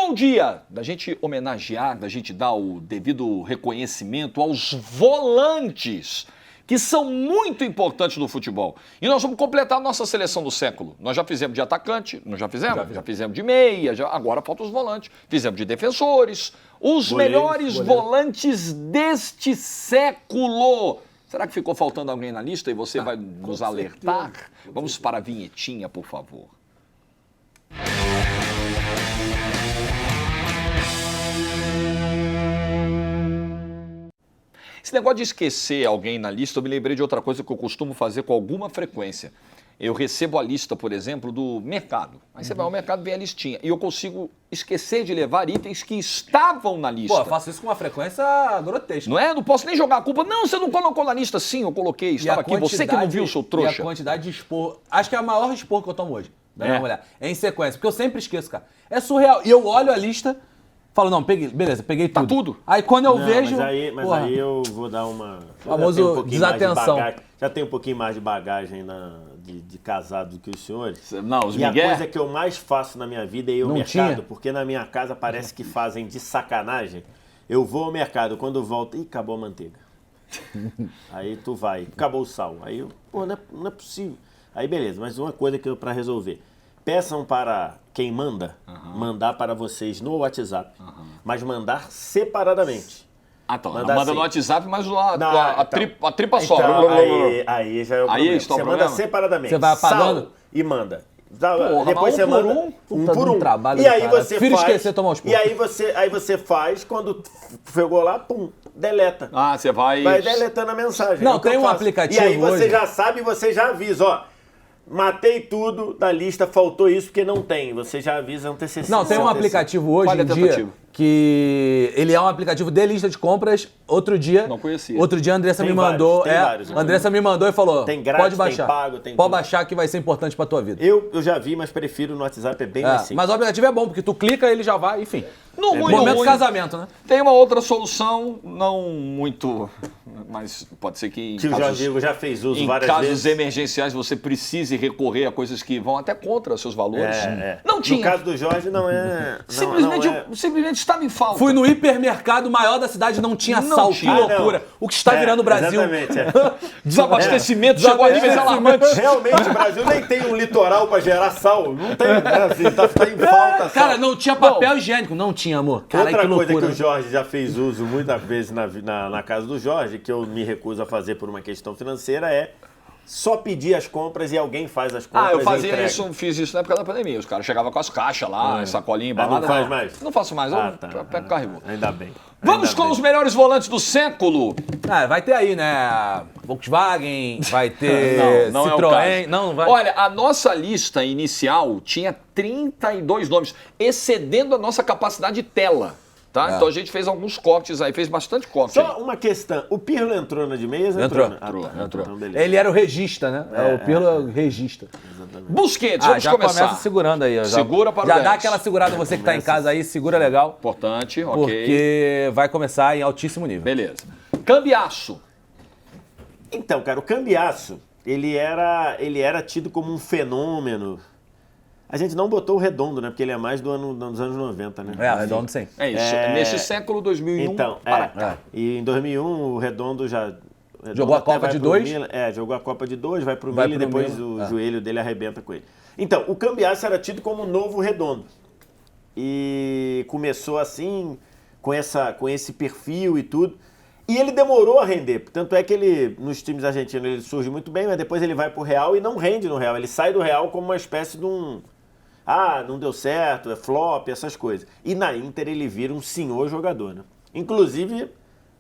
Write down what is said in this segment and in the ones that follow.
Chegou o dia da gente homenagear, da gente dar o devido reconhecimento aos volantes, que são muito importantes no futebol. E nós vamos completar a nossa seleção do século. Nós já fizemos de atacante, não já fizemos? Já fizemos de meia, agora faltam os volantes. Fizemos de defensores, os melhores volantes deste século. Será que ficou faltando alguém na lista e você vai nos alertar? Vamos para a vinhetinha, por favor. Esse negócio de esquecer alguém na lista, eu me lembrei de outra coisa que eu costumo fazer com alguma frequência. Eu recebo a lista, por exemplo, do mercado. Aí você vai ao mercado, vem a listinha. E eu consigo esquecer de levar itens que estavam na lista. Pô, eu faço isso com uma frequência grotesca. Não é? Não posso nem jogar a culpa. Não, você não colocou na lista. Sim, eu coloquei. Estava aqui. Você que não viu, seu trouxa. E a quantidade de expor... Acho que é a maior expor que eu tomo hoje. Da minha mulher. É em sequência. Porque eu sempre esqueço, cara. É surreal. E eu olho a lista... Falo, não, peguei, beleza, peguei tudo. Tá tudo. Aí quando eu vejo... Mas aí eu vou dar uma... Famoso desatenção. Já tem um pouquinho mais de bagagem de casado do que os senhores. Não, os E a Miguel... coisa que eu mais faço na minha vida é ir ao mercado, porque na minha casa parece que fazem de sacanagem. Eu vou ao mercado, quando volto, acabou a manteiga. Aí tu vai, acabou o sal. Aí eu, não é possível. Aí beleza, mas uma coisa que eu para resolver. Peçam para quem manda, mandar para vocês no WhatsApp, mas mandar separadamente. Ah, tá. Manda no WhatsApp, mas a tripa então, sobra. Aí já é o problema. Você manda separadamente. Você vai apagando? Sal e manda. Porra, depois você manda um por um. Trabalho E aí você faz. Esquecer, tomar os e aí você faz, quando chegou lá, pum, deleta. Ah, você vai... Vai deletando a mensagem. Não, tem um aplicativo E aí você hoje. já sabe, você já avisa, ó. Matei tudo da lista, faltou isso porque não tem. Você já avisa antecedente. Não, tem um aplicativo hoje em dia que ele é um aplicativo de lista de compras. Outro dia... Não conhecia. Outro dia a Andressa Tem me vários, mandou... tem vários, a Andressa me mandou e falou, tem grátis, pode baixar. Tem pago, tem pode tudo. baixar que vai ser importante pra tua vida. Eu já vi, mas prefiro no WhatsApp, é bem mais simples. Mas o aplicativo é bom, porque tu clica, ele já vai, enfim. No Momento do casamento, né? Tem uma outra solução, não muito, mas pode ser que o Jorge já fez uso várias vezes. Em casos emergenciais você precise recorrer a coisas que vão até contra seus valores. Não tinha. No caso do Jorge não é... Simplesmente estava em falta. Fui no hipermercado maior da cidade, não tinha sal. Que loucura. O que está virando o Brasil. Exatamente. Desabastecimento chegou a níveis alarmantes. Realmente, o Brasil nem tem um litoral para gerar sal. Não tem. Assim, tá em falta sal. Cara, não tinha papel higiênico. Não tinha, amor. Carai, outra que coisa loucura. que o Jorge já fez uso muitas vezes na casa do Jorge, que eu me recuso a fazer por uma questão financeira, é só pedir as compras e alguém faz as compras. Eu fazia isso, fiz isso na época da pandemia. Os caras chegavam com as caixas lá, sacolinha embalada. Não faz mais? Não faço mais, eu pego o carro. Ainda bem. Vamos com os melhores volantes do século. Vai ter aí, né? Volkswagen, vai ter não Citroën. Não vai. Olha, a nossa lista inicial tinha 32 nomes, excedendo a nossa capacidade de tela. Tá? Então a gente fez alguns cortes aí, fez bastante corte. Só uma questão, o Pirlo entrou na de meias? Entrou. Então, ele era o regista, né? O Pirlo é o regista. Exatamente. Busquets, vamos já começar. Começa segurando aí. Segura para o Já 10. dá aquela segurada, você que tá em casa aí, segura legal. Importante, ok. Porque vai começar em altíssimo nível. Beleza. Cambiaço. Então, cara, o Cambiaço, ele era tido como um fenômeno. A gente não botou o Redondo, né? Porque ele é mais dos anos 90, né? O Redondo sim. É isso. Nesse século 2001 então, para cá. E em 2001 o Redondo já... Jogou a Copa de 2? Jogou a Copa de 2, vai pro Milan e depois o joelho dele arrebenta com ele. Então, o Cambiasso era tido como um novo Redondo. E começou assim, com esse perfil e tudo. E ele demorou a render. Tanto é que ele, nos times argentinos, ele surge muito bem, mas depois ele vai pro Real e não rende no Real. Ele sai do Real como uma espécie de um... não deu certo, é flop, essas coisas. E na Inter ele vira um senhor jogador, né? Inclusive,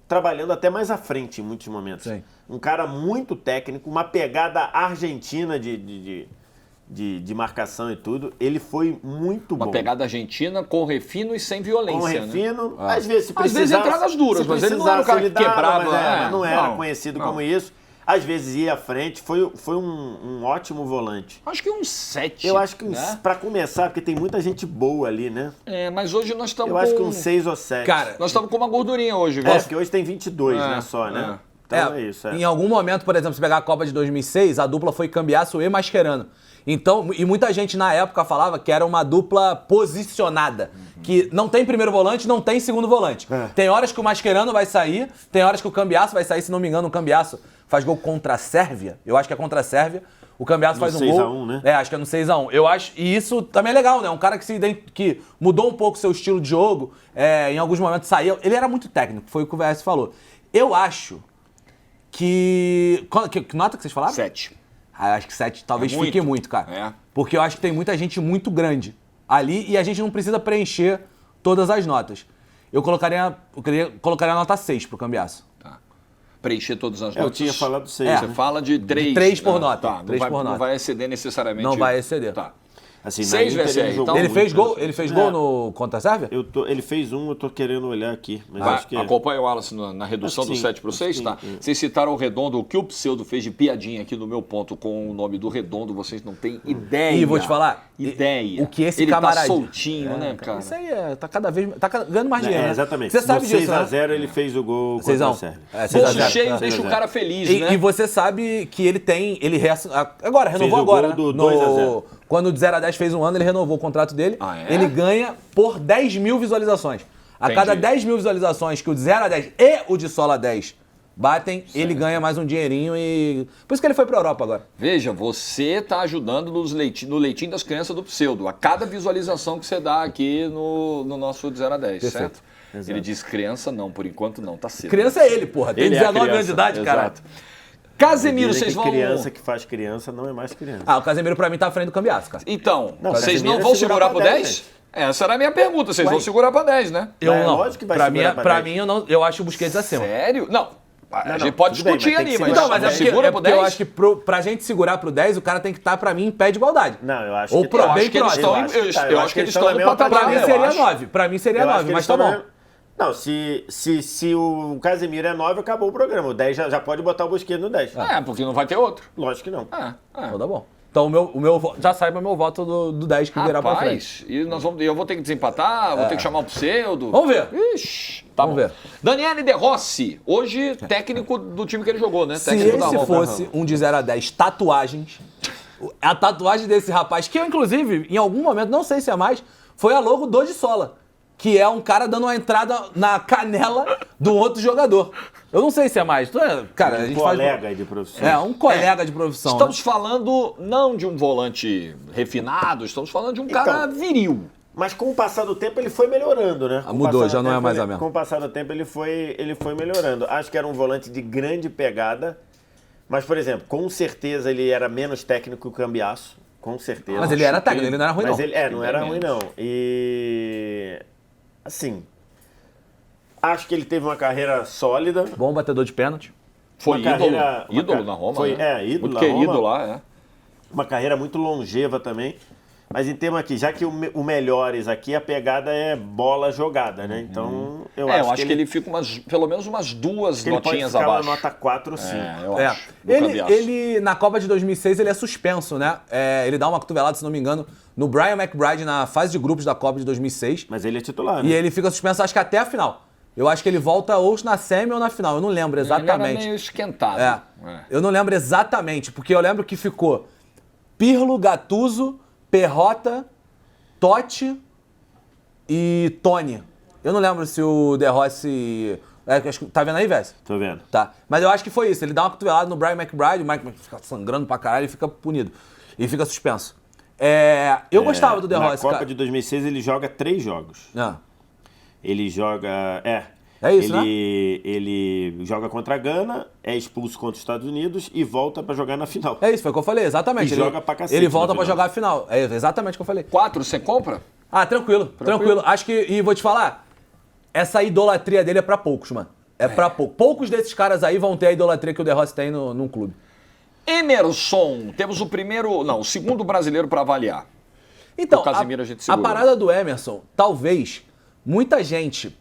trabalhando até mais à frente em muitos momentos. Sim. Um cara muito técnico, uma pegada argentina de marcação e tudo. Ele foi muito bom. Uma pegada argentina com refino e sem violência. Com refino, né? às vezes se precisasse... Às vezes entradas duras, mas ele não era o cara que quebrava. Mas não era conhecido como isso. Às vezes ia à frente, foi um ótimo volante. Acho que um 7. Eu acho que né? Pra começar, porque tem muita gente boa ali, né? Mas hoje nós estamos Eu acho que um 6 ou 7. Cara, nós estamos com uma gordurinha hoje, viu? Porque hoje tem 22, né, só, né? Então é isso. Em algum momento, por exemplo, se pegar a Copa de 2006, a dupla foi Cambiasso e Mascherano. Então, e muita gente na época falava que era uma dupla posicionada, que não tem primeiro volante, não tem segundo volante. Tem horas que o Mascherano vai sair, tem horas que o Cambiasso vai sair, se não me engano, o Cambiasso faz gol contra a Sérvia, eu acho que é contra a Sérvia, o Cambiasso faz um gol. 6-1, né? Acho que é no 6-1. Eu acho, e isso também é legal, né? Um cara que mudou um pouco seu estilo de jogo, em alguns momentos saiu. Ele era muito técnico, foi o que o VS falou. Eu acho que nota que vocês falaram? 7. Acho que 7 talvez muito. fique muito, cara. É. Porque eu acho que tem muita gente muito grande ali e a gente não precisa preencher todas as notas. Eu colocaria a nota 6 pro Cambiasso. Tá. Preencher todas as Eu notas. tinha falado 6. Você fala de 3. De 3 por nota. Tá, 3 por nota. Não vai exceder necessariamente. Não vai exceder. Tá. Assim, 6 na Inter, VSR, jogou então- Ele muito, fez gol, né? ele fez gol no contra a Sérvia? Ele fez um, eu tô querendo olhar aqui. Mas Vai, acho que é. acompanha o Wallace na redução Acho do sim, 7 para o 6, sim, tá? sim. Vocês citaram o Redondo, o que o Pseudo fez de piadinha aqui no meu ponto com o nome do Redondo, vocês não têm ideia. E vou te falar, Ideia. o que esse Ele camaradinho... tá soltinho, né, cara? Isso aí tá cada vez... Tá ganhando mais dinheiro, né? Exatamente. Você sabe no disso, 6x0 né? ele fez o gol 6 contra a a 1. Sérvia. É, Bolso 6 a 0. cheio 6 a deixa o 0. cara feliz, E né? você sabe que ele tem... Agora, renovou Fez o agora, gol né? do 2 a 0. Quando o de 0 a 10 fez um ano, ele renovou o contrato dele. Ah, é? Ele ganha por 10 mil visualizações. A Entendi. cada 10 mil visualizações que o de 0 a 10 e o de solo a 10 batem, ele ganha mais um dinheirinho e... Por isso que ele foi pra Europa agora. Veja, você tá ajudando no leitinho das crianças do Pseudo. A cada visualização que você dá aqui no nosso de 0 a 10, Perfeito. certo? Ele diz criança não, por enquanto não, tá cedo. Criança é ele, porra. Tem Ele é 19 anos criança, de idade, cara. exato. Casemiro, Dizem vocês que vão... criança que faz criança não é mais criança. Ah, o Casemiro pra mim tá à frente do Cambiasso, cara. Então, Não, vocês Casemiro não é vão segurar segurar pra pro 10, 10? Essa era a minha pergunta, vocês vão segurar pra 10, né? Eu É não. lógico que vai pra mim, segurar pra pra 10. mim, eu acho o Busquets acima. Sério? Não. A Não, gente pode tudo bem, discutir mas tem que ali, mas, segurar Então, mas é não porque, segura é pro porque 10? eu acho que pra gente segurar pro 10, o cara tem que estar, pra mim, em pé de igualdade. Não, eu acho Ou que pro- Eu bem acho que eles próximo. estão, eu acho que eles estão na no mesma patamar. Pra mim eu seria acho. 9. Pra mim seria Eu acho 9, que mas eles tá estão bom. Não, se o Casemiro é 9, acabou o programa. O 10 já pode botar o Busquets no 10. É, porque não vai ter outro. Lógico que não. Então tá bom. Então o meu já saiba meu voto do 10 que virá pra frente. Rapaz, e eu vou ter que desempatar, vou ter que chamar o Pseudo. Vamos ver. Ixi, tá Vamos bom. ver. Daniele De Rossi, hoje técnico do time que ele jogou, né? Se Técnico da esse Roma. fosse um de 0 a 10 tatuagens, a tatuagem desse rapaz, que eu, inclusive, em algum momento, não sei se é mais, foi a logo do de Sola, que é um cara dando uma entrada na canela do outro jogador. Eu não sei se é mais. Cara, a Um gente colega de profissão. faz... um colega de profissão. Estamos né? falando não de um volante refinado, estamos falando de um cara viril. Mas com o passar do tempo ele foi melhorando, né? Com o Mudou, passar já do não é tempo, mais a ele- mesma. Com o passar do tempo ele foi melhorando. Acho que era um volante de grande pegada. Mas, por exemplo, com certeza ele era menos técnico que o Cambiasso. Com certeza. Mas ele era técnico, ele não era ruim, Mas não. ele não Ele era é ruim, menos. não. E. Assim. Acho que ele teve uma carreira sólida. Bom batedor de pênalti. Foi Uma carreira- ídolo na Roma, foi, né? ídolo Muito na querido Roma. lá, é. Uma carreira muito longeva também. Mas em termos aqui, já que o melhores aqui, a pegada é bola jogada, né? Então, eu acho que ele fica pelo menos umas duas que ele pode notinhas ficar abaixo. uma nota 4 ou 5. Eu acho. do Ele, Cambiasso. ele, na Copa de 2006, ele é suspenso, né? Ele dá uma cotovelada, se não me engano, no Brian McBride na fase de grupos da Copa de 2006. Mas ele é titular, né? E ele fica suspenso, acho que até a final. Eu acho que ele volta ou na semi ou na final. Eu não lembro Ele era exatamente. meio esquentado. É. Eu não lembro exatamente, porque eu lembro que ficou Pirlo, Gattuso, Perrota, Totti e Toni. Eu não lembro se o De Rossi... acho que, tá vendo aí, Vess? Tô vendo. Tá. Mas eu acho que foi isso. Ele dá uma cotovelada no Brian McBride, o Mike fica sangrando pra caralho e fica punido. E fica suspenso. Eu gostava do De Na Rossi, Copa cara. de 2006 ele joga 3 jogos. Ah. Ele joga... É isso, ele joga contra a Gana, é expulso contra os Estados Unidos e volta pra jogar na final. É isso, foi o que eu falei, exatamente. E joga pra cacete Ele volta na pra final. jogar a final. É exatamente o que eu falei. 4, você compra? Ah, tranquilo. Acho que, e vou te falar, essa idolatria dele é pra poucos, mano. É pra poucos. Poucos desses caras aí vão ter a idolatria que o De Rossi tem num clube. Emerson, temos o segundo brasileiro para avaliar. Então, O Casemiro a gente a segura. parada do Emerson, talvez, muita gente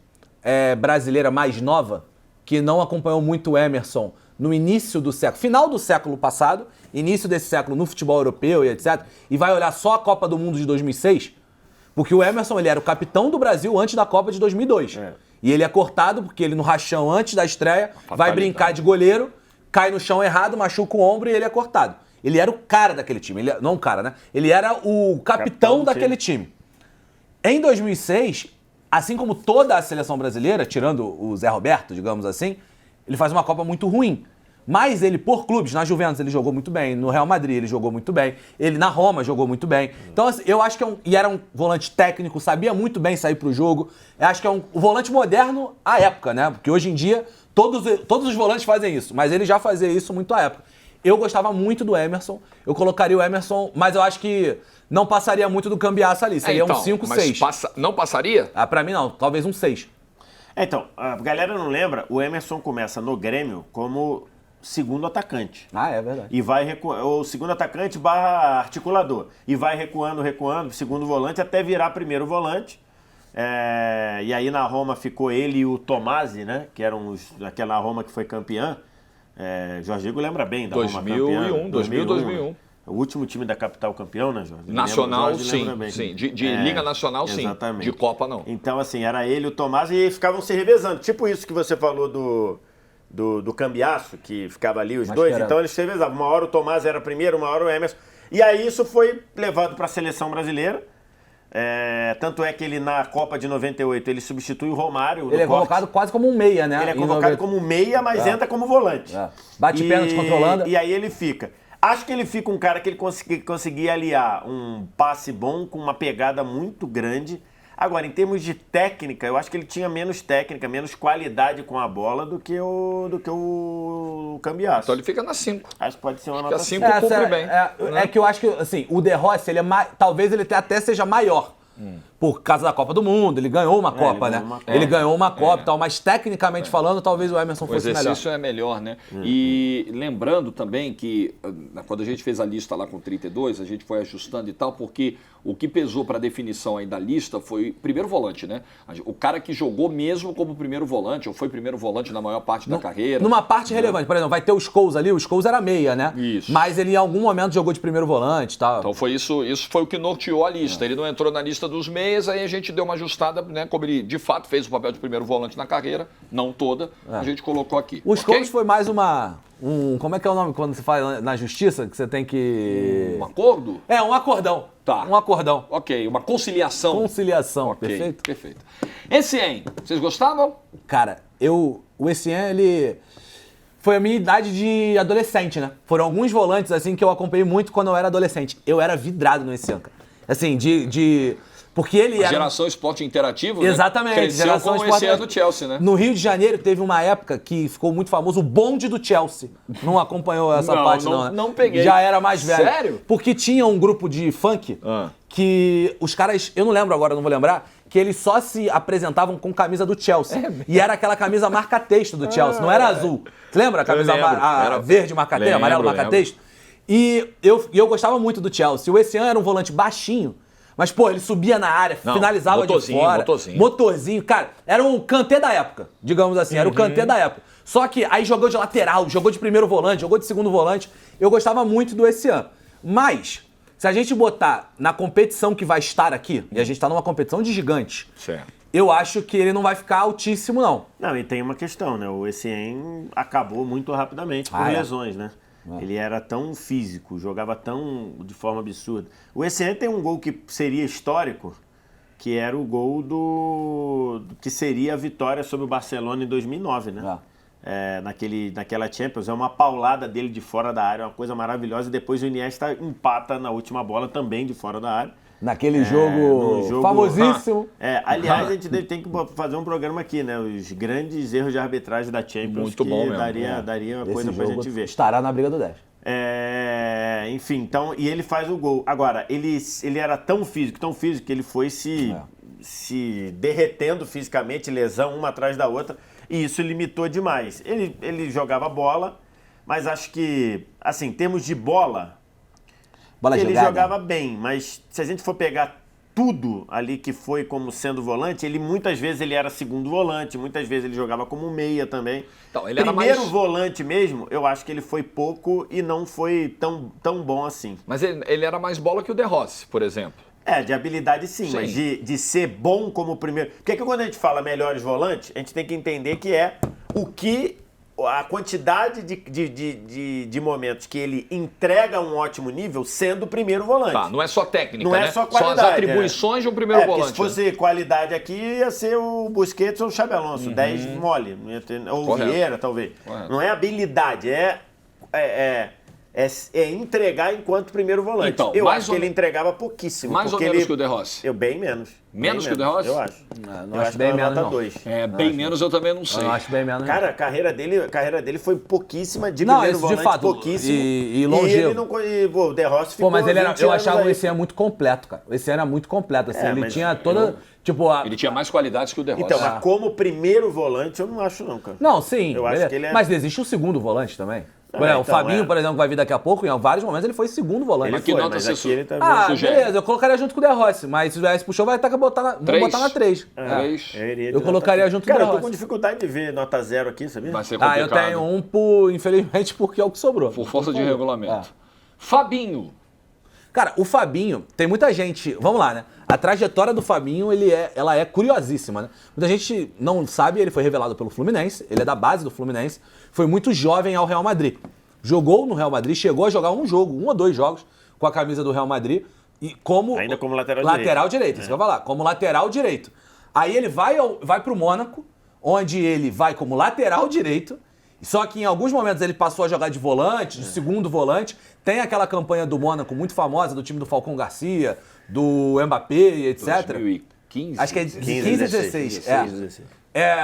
brasileira mais nova, que não acompanhou muito o Emerson no início do século, final do século passado, início desse século no futebol europeu e etc., e vai olhar só a Copa do Mundo de 2006, porque o Emerson ele era o capitão do Brasil antes da Copa de 2002. E ele é cortado, porque ele no rachão antes da estreia vai Fatalidade. brincar de goleiro, cai no chão errado, machuca o ombro e ele é cortado. Ele era o cara daquele time. Não o cara, né? Ele era o capitão daquele time. Em 2006, assim como toda a seleção brasileira, tirando o Zé Roberto, digamos assim, ele faz uma Copa muito ruim. Mas ele, por clubes, na Juventus ele jogou muito bem, no Real Madrid ele jogou muito bem, ele na Roma jogou muito bem. Então, assim, eu acho que e era um volante técnico, sabia muito bem sair pro jogo. Eu acho que é um volante moderno à época, né? Porque hoje em dia todos os volantes fazem isso, mas ele já fazia isso muito à época. Eu gostava muito do Emerson, eu colocaria o Emerson, mas eu acho que não passaria muito do Cambiasso ali, seria um 5-6. Não passaria? Pra mim não, talvez um 6. Então, a galera não lembra, o Emerson começa no Grêmio como segundo atacante. Ah, é verdade. E vai o segundo atacante barra articulador. E vai recuando, segundo volante, até virar primeiro volante. E aí na Roma ficou ele e o Tomasi, né? Que eram aquela Roma que foi campeã. Jorginho lembra bem da Roma campeã. 2001. O último time da capital campeão, né, Jorge? Nacional, sim. De Liga Nacional, sim. Exatamente. De Copa, não. Então, assim, era ele e o Tomasi e ficavam se revezando. Tipo isso que você falou do Cambiasso, que ficava ali os dois. Então eles se revezavam. Uma hora o Tomasi era primeiro, uma hora o Emerson. E aí isso foi levado para a seleção brasileira. Tanto é que ele na Copa de 98 ele substitui o Romário. Ele é colocado quase como um meia, né? Ele é colocado como meia, mas entra como volante. Bate pênalti controlando. E aí ele fica. Acho que ele fica um cara que ele conseguia aliar um passe bom com uma pegada muito grande. Agora, em termos de técnica, eu acho que ele tinha menos técnica, menos qualidade com a bola do que o Cambiasso. Então ele fica na 5. Acho que pode ser uma nota 5 cumpre bem. É que eu acho que, assim, o De Rossi, ele talvez ele até seja maior. Por causa da Copa do Mundo, ele ganhou uma Copa, né? Ele ganhou uma Copa e tal, mas tecnicamente falando, talvez o Emerson fosse melhor. O exercício é melhor, né? E lembrando também que quando a gente fez a lista lá com 32, a gente foi ajustando e tal, porque o que pesou para a definição aí da lista foi primeiro volante, né? O cara que jogou mesmo como primeiro volante, ou foi primeiro volante na maior parte da carreira. Numa parte relevante, por exemplo, vai ter o Scholes ali, o Scholes era meia, né? Isso. Mas ele em algum momento jogou de primeiro volante e tal. Então foi isso foi o que norteou a lista. Ele não entrou na lista dos meias, aí a gente deu uma ajustada, né? Como ele de fato fez o papel de primeiro volante na carreira, não toda, a gente colocou aqui. O Scholes foi mais como é que é o nome quando você fala na justiça, que você tem que... Um acordo? Um acordão. Tá. Um acordão. Ok, uma conciliação. Conciliação, Okay, perfeito? Perfeito. Essien, vocês gostavam? Cara, o Essien, ele... Foi a minha idade de adolescente, né? Foram alguns volantes, assim, que eu acompanhei muito quando eu era adolescente. Eu era vidrado no Essien, cara. Assim, porque ele era... Geração Esporte Interativo, Exatamente. Né? Cresceu Geração com o Essien do Chelsea, né? No Rio de Janeiro teve uma época que ficou muito famoso o bonde do Chelsea. Não acompanhou essa parte, não, né? Não peguei. Já era mais velho. Sério? Porque tinha um grupo de funk que os caras, eu não lembro agora, não vou lembrar, que eles só se apresentavam com camisa do Chelsea. E era aquela camisa marca-texto do Chelsea, não era azul. Você lembra a camisa verde marca-texto, amarelo marca-texto? E eu gostava muito do Chelsea. O Essien era um volante baixinho, mas, pô, ele subia na área, finalizava de fora. Motorzinho. Cara, era um Kanté da época, digamos assim. Era o Kanté da época. Só que aí jogou de lateral, jogou de primeiro volante, jogou de segundo volante. Eu gostava muito do Essien. Mas, se a gente botar na competição que vai estar aqui, e a gente tá numa competição de gigantes, eu acho que ele não vai ficar altíssimo, não. Não, e tem uma questão, né? O Essien acabou muito rapidamente por lesões, né? Ele era tão físico, jogava de forma absurda. O Essien tem um gol que seria histórico, que era o gol que seria a vitória sobre o Barcelona em 2009, né? Naquela Champions, é uma paulada dele de fora da área, uma coisa maravilhosa. E depois o Iniesta empata na última bola também de fora da área. Naquele jogo famosíssimo. Aliás, a gente tem que fazer um programa aqui, né? Os grandes erros de arbitragem da Champions. Muito bom mesmo. Daria uma coisa pra gente ver. Estará na briga do 10. Enfim, então, e ele faz o gol. Agora, ele era tão físico, que ele foi se derretendo fisicamente, lesão uma atrás da outra, e isso limitou demais. Ele jogava bola, mas acho que, assim, em termos de bola ele jogava bem, mas se a gente for pegar tudo ali que foi como sendo volante, ele muitas vezes ele era segundo volante, muitas vezes ele jogava como meia também. Então, ele primeiro volante mesmo, eu acho que ele foi pouco e não foi tão bom assim. Mas ele era mais bola que o De Rossi, por exemplo. De habilidade sim, mas de ser bom como primeiro... Porque quando a gente fala melhores volantes, a gente tem que entender que é a quantidade de momentos que ele entrega um ótimo nível sendo o primeiro volante. Tá, não é só técnica, não né? É só qualidade. São as atribuições de um primeiro volante. Se fosse qualidade aqui, ia ser o Busquets ou o Xabi Alonso, 10 mole, não ia ter, ou o Vieira, talvez. Correto. Não é habilidade, é entregar enquanto primeiro volante. Então, eu acho que ele entregava pouquíssimo. Mais ou menos que o De Rossi? Bem menos. Menos que o De Rossi? Eu acho. Não acho bem menos, não. 2. Bem menos eu também não sei. Eu acho bem menos. Cara, a carreira dele foi pouquíssima de primeiro volante, de fato, pouquíssimo. E longevo. O De Rossi ficou mas eu achava o ECN muito completo, cara. O ECN era muito completo, assim, ele tinha toda... Ele tinha mais qualidades que o De Rossi. Então, mas como primeiro volante, eu não acho não, cara. Não, sim. Eu acho que ele Mas existe o segundo volante também. O Fabinho, por exemplo, vai vir daqui a pouco, em vários momentos ele foi segundo volante. Mas que nota você aqui ele tá beleza, eu colocaria junto com o De Rossi, mas se o DS puxou, vai ter que botar na 3. Eu colocaria junto com o De Rossi. Cara, eu tô com dificuldade de ver nota 0 aqui, sabia? Vai ser complicado. Eu tenho infelizmente, porque é o que sobrou. Por força de regulamento. Fabinho. Cara, o Fabinho, tem muita gente... Vamos lá, né? A trajetória do Fabinho, ela é curiosíssima, né? Muita gente não sabe, ele foi revelado pelo Fluminense, ele é da base do Fluminense, foi muito jovem ao Real Madrid. Jogou no Real Madrid, chegou a jogar um ou 2 jogos com a camisa do Real Madrid, e ainda como lateral direito. Isso que eu vou falar, como lateral direito. Aí ele vai pro Mônaco, onde ele vai como lateral direito, só que em alguns momentos ele passou a jogar de volante, de segundo volante. Tem aquela campanha do Mônaco muito famosa, do time do Falcão Garcia, do Mbappé, etc. 2015? Acho que é 15 e 16.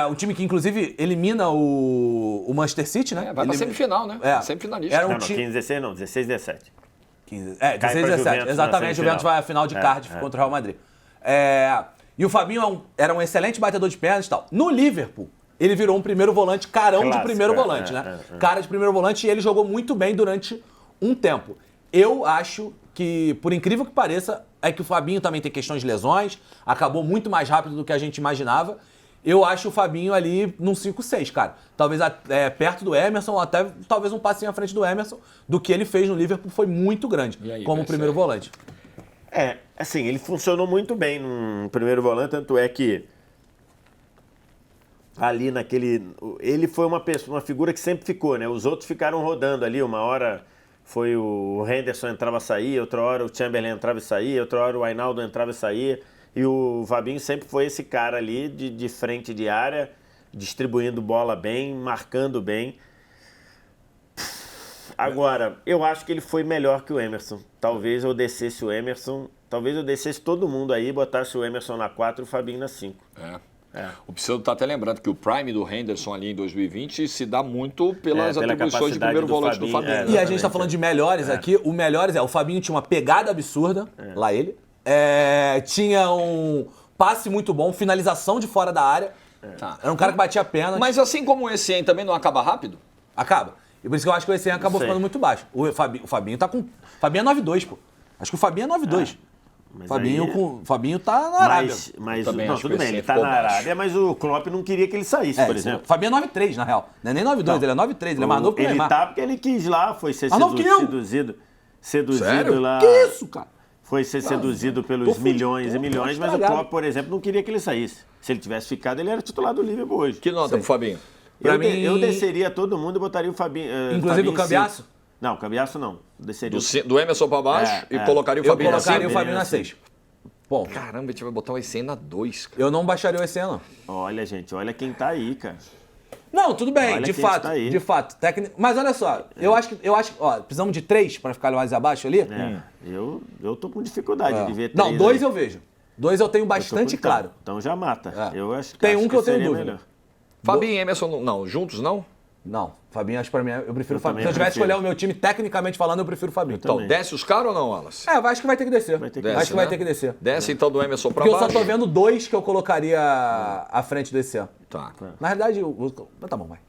O time que, inclusive, elimina o Manchester City, né? Vai pra semifinal, né? Semifinalista. Era 15 e 16 não, 16 e 17. 16 e 17. Exatamente, a Juventus vai à final de Cardiff contra o Real Madrid. E o Fabinho era um excelente batedor de pernas e tal. No Liverpool, ele virou um primeiro volante, de primeiro volante, né? Cara de primeiro volante, e ele jogou muito bem durante um tempo. Eu acho que, por incrível que pareça, é que o Fabinho também tem questões de lesões, acabou muito mais rápido do que a gente imaginava. Eu acho o Fabinho ali num 5-6, cara. Talvez perto do Emerson, ou até talvez um passinho à frente do Emerson, do que ele fez no Liverpool foi muito grande, como primeiro volante. Assim, ele funcionou muito bem no primeiro volante, tanto é que ali ele foi uma figura que sempre ficou, né? Os outros ficaram rodando ali, uma hora foi o Henderson entrava e saía, outra hora o Chamberlain entrava e saía, outra hora o Wijnaldum entrava e saía, e o Fabinho sempre foi esse cara ali de frente de área, distribuindo bola bem, marcando bem. Agora, eu acho que ele foi melhor que o Emerson. Talvez eu descesse todo mundo aí, botasse o Emerson na 4 e o Fabinho na 5. O Pseudo está até lembrando que o prime do Henderson ali em 2020 se dá muito pelas atribuições de primeiro volante do Fabinho. E a gente está falando de melhores aqui. O melhores o Fabinho tinha uma pegada absurda, lá ele. Tinha um passe muito bom, finalização de fora da área. Era um cara que batia a perna. Mas assim como o Essien também não acaba rápido? Acaba. E por isso que eu acho que o Essien acabou ficando muito baixo. O Fabinho tá com... O Fabinho é 9,2, pô. Acho que o Fabinho é 9,2. Fabinho tá na Arábia. Tudo bem, ele tá na Arábia, mas o Klopp não queria que ele saísse, por exemplo. O Fabinho é 9,3, na real. Não é nem 9,2, ele é 9,3, ele é mais novo que o Neymar. Ele tá porque ele quis lá, foi ser seduzido Sério? lá. Que isso, cara? Foi ser seduzido pelos milhões e milhões, mas o Klopp, por exemplo, não queria que ele saísse. Se ele tivesse ficado, ele era titular do Liverpool hoje. Que nota pro Fabinho? Eu desceria todo mundo e botaria o Fabinho. Inclusive o Cambiasso? Não, o Cambiasso não. Desceria do Emerson pra baixo e colocaria o Fabinho na 6? Eu colocaria o Fabinho na 6. Bom. Caramba, a gente vai botar o Essien na 2, cara. Eu não baixaria o Essien, não. Olha, gente, olha quem tá aí, cara. Não, tudo bem, de fato. Mas olha só, eu acho que, precisamos de 3 para ficar mais abaixo ali? Eu tô com dificuldade de ver 3. Não, 2 eu vejo. 2 eu tenho bastante claro. Então já mata. Eu acho Tem um que eu tenho dúvida. Melhor. Fabinho e Emerson, não, juntos não? Não, Fabinho, acho que pra mim, eu prefiro o Fabinho. Se eu tivesse que escolher o meu time, tecnicamente falando, eu prefiro o Fabinho. Então, desce os caras ou não, Wallace? Acho que vai ter que descer. Acho que vai ter que descer. Desce então do Emerson pra baixo. baixo. Porque eu só tô vendo 2 que eu colocaria à frente desse ano. Tá. Na realidade, tá bom, vai.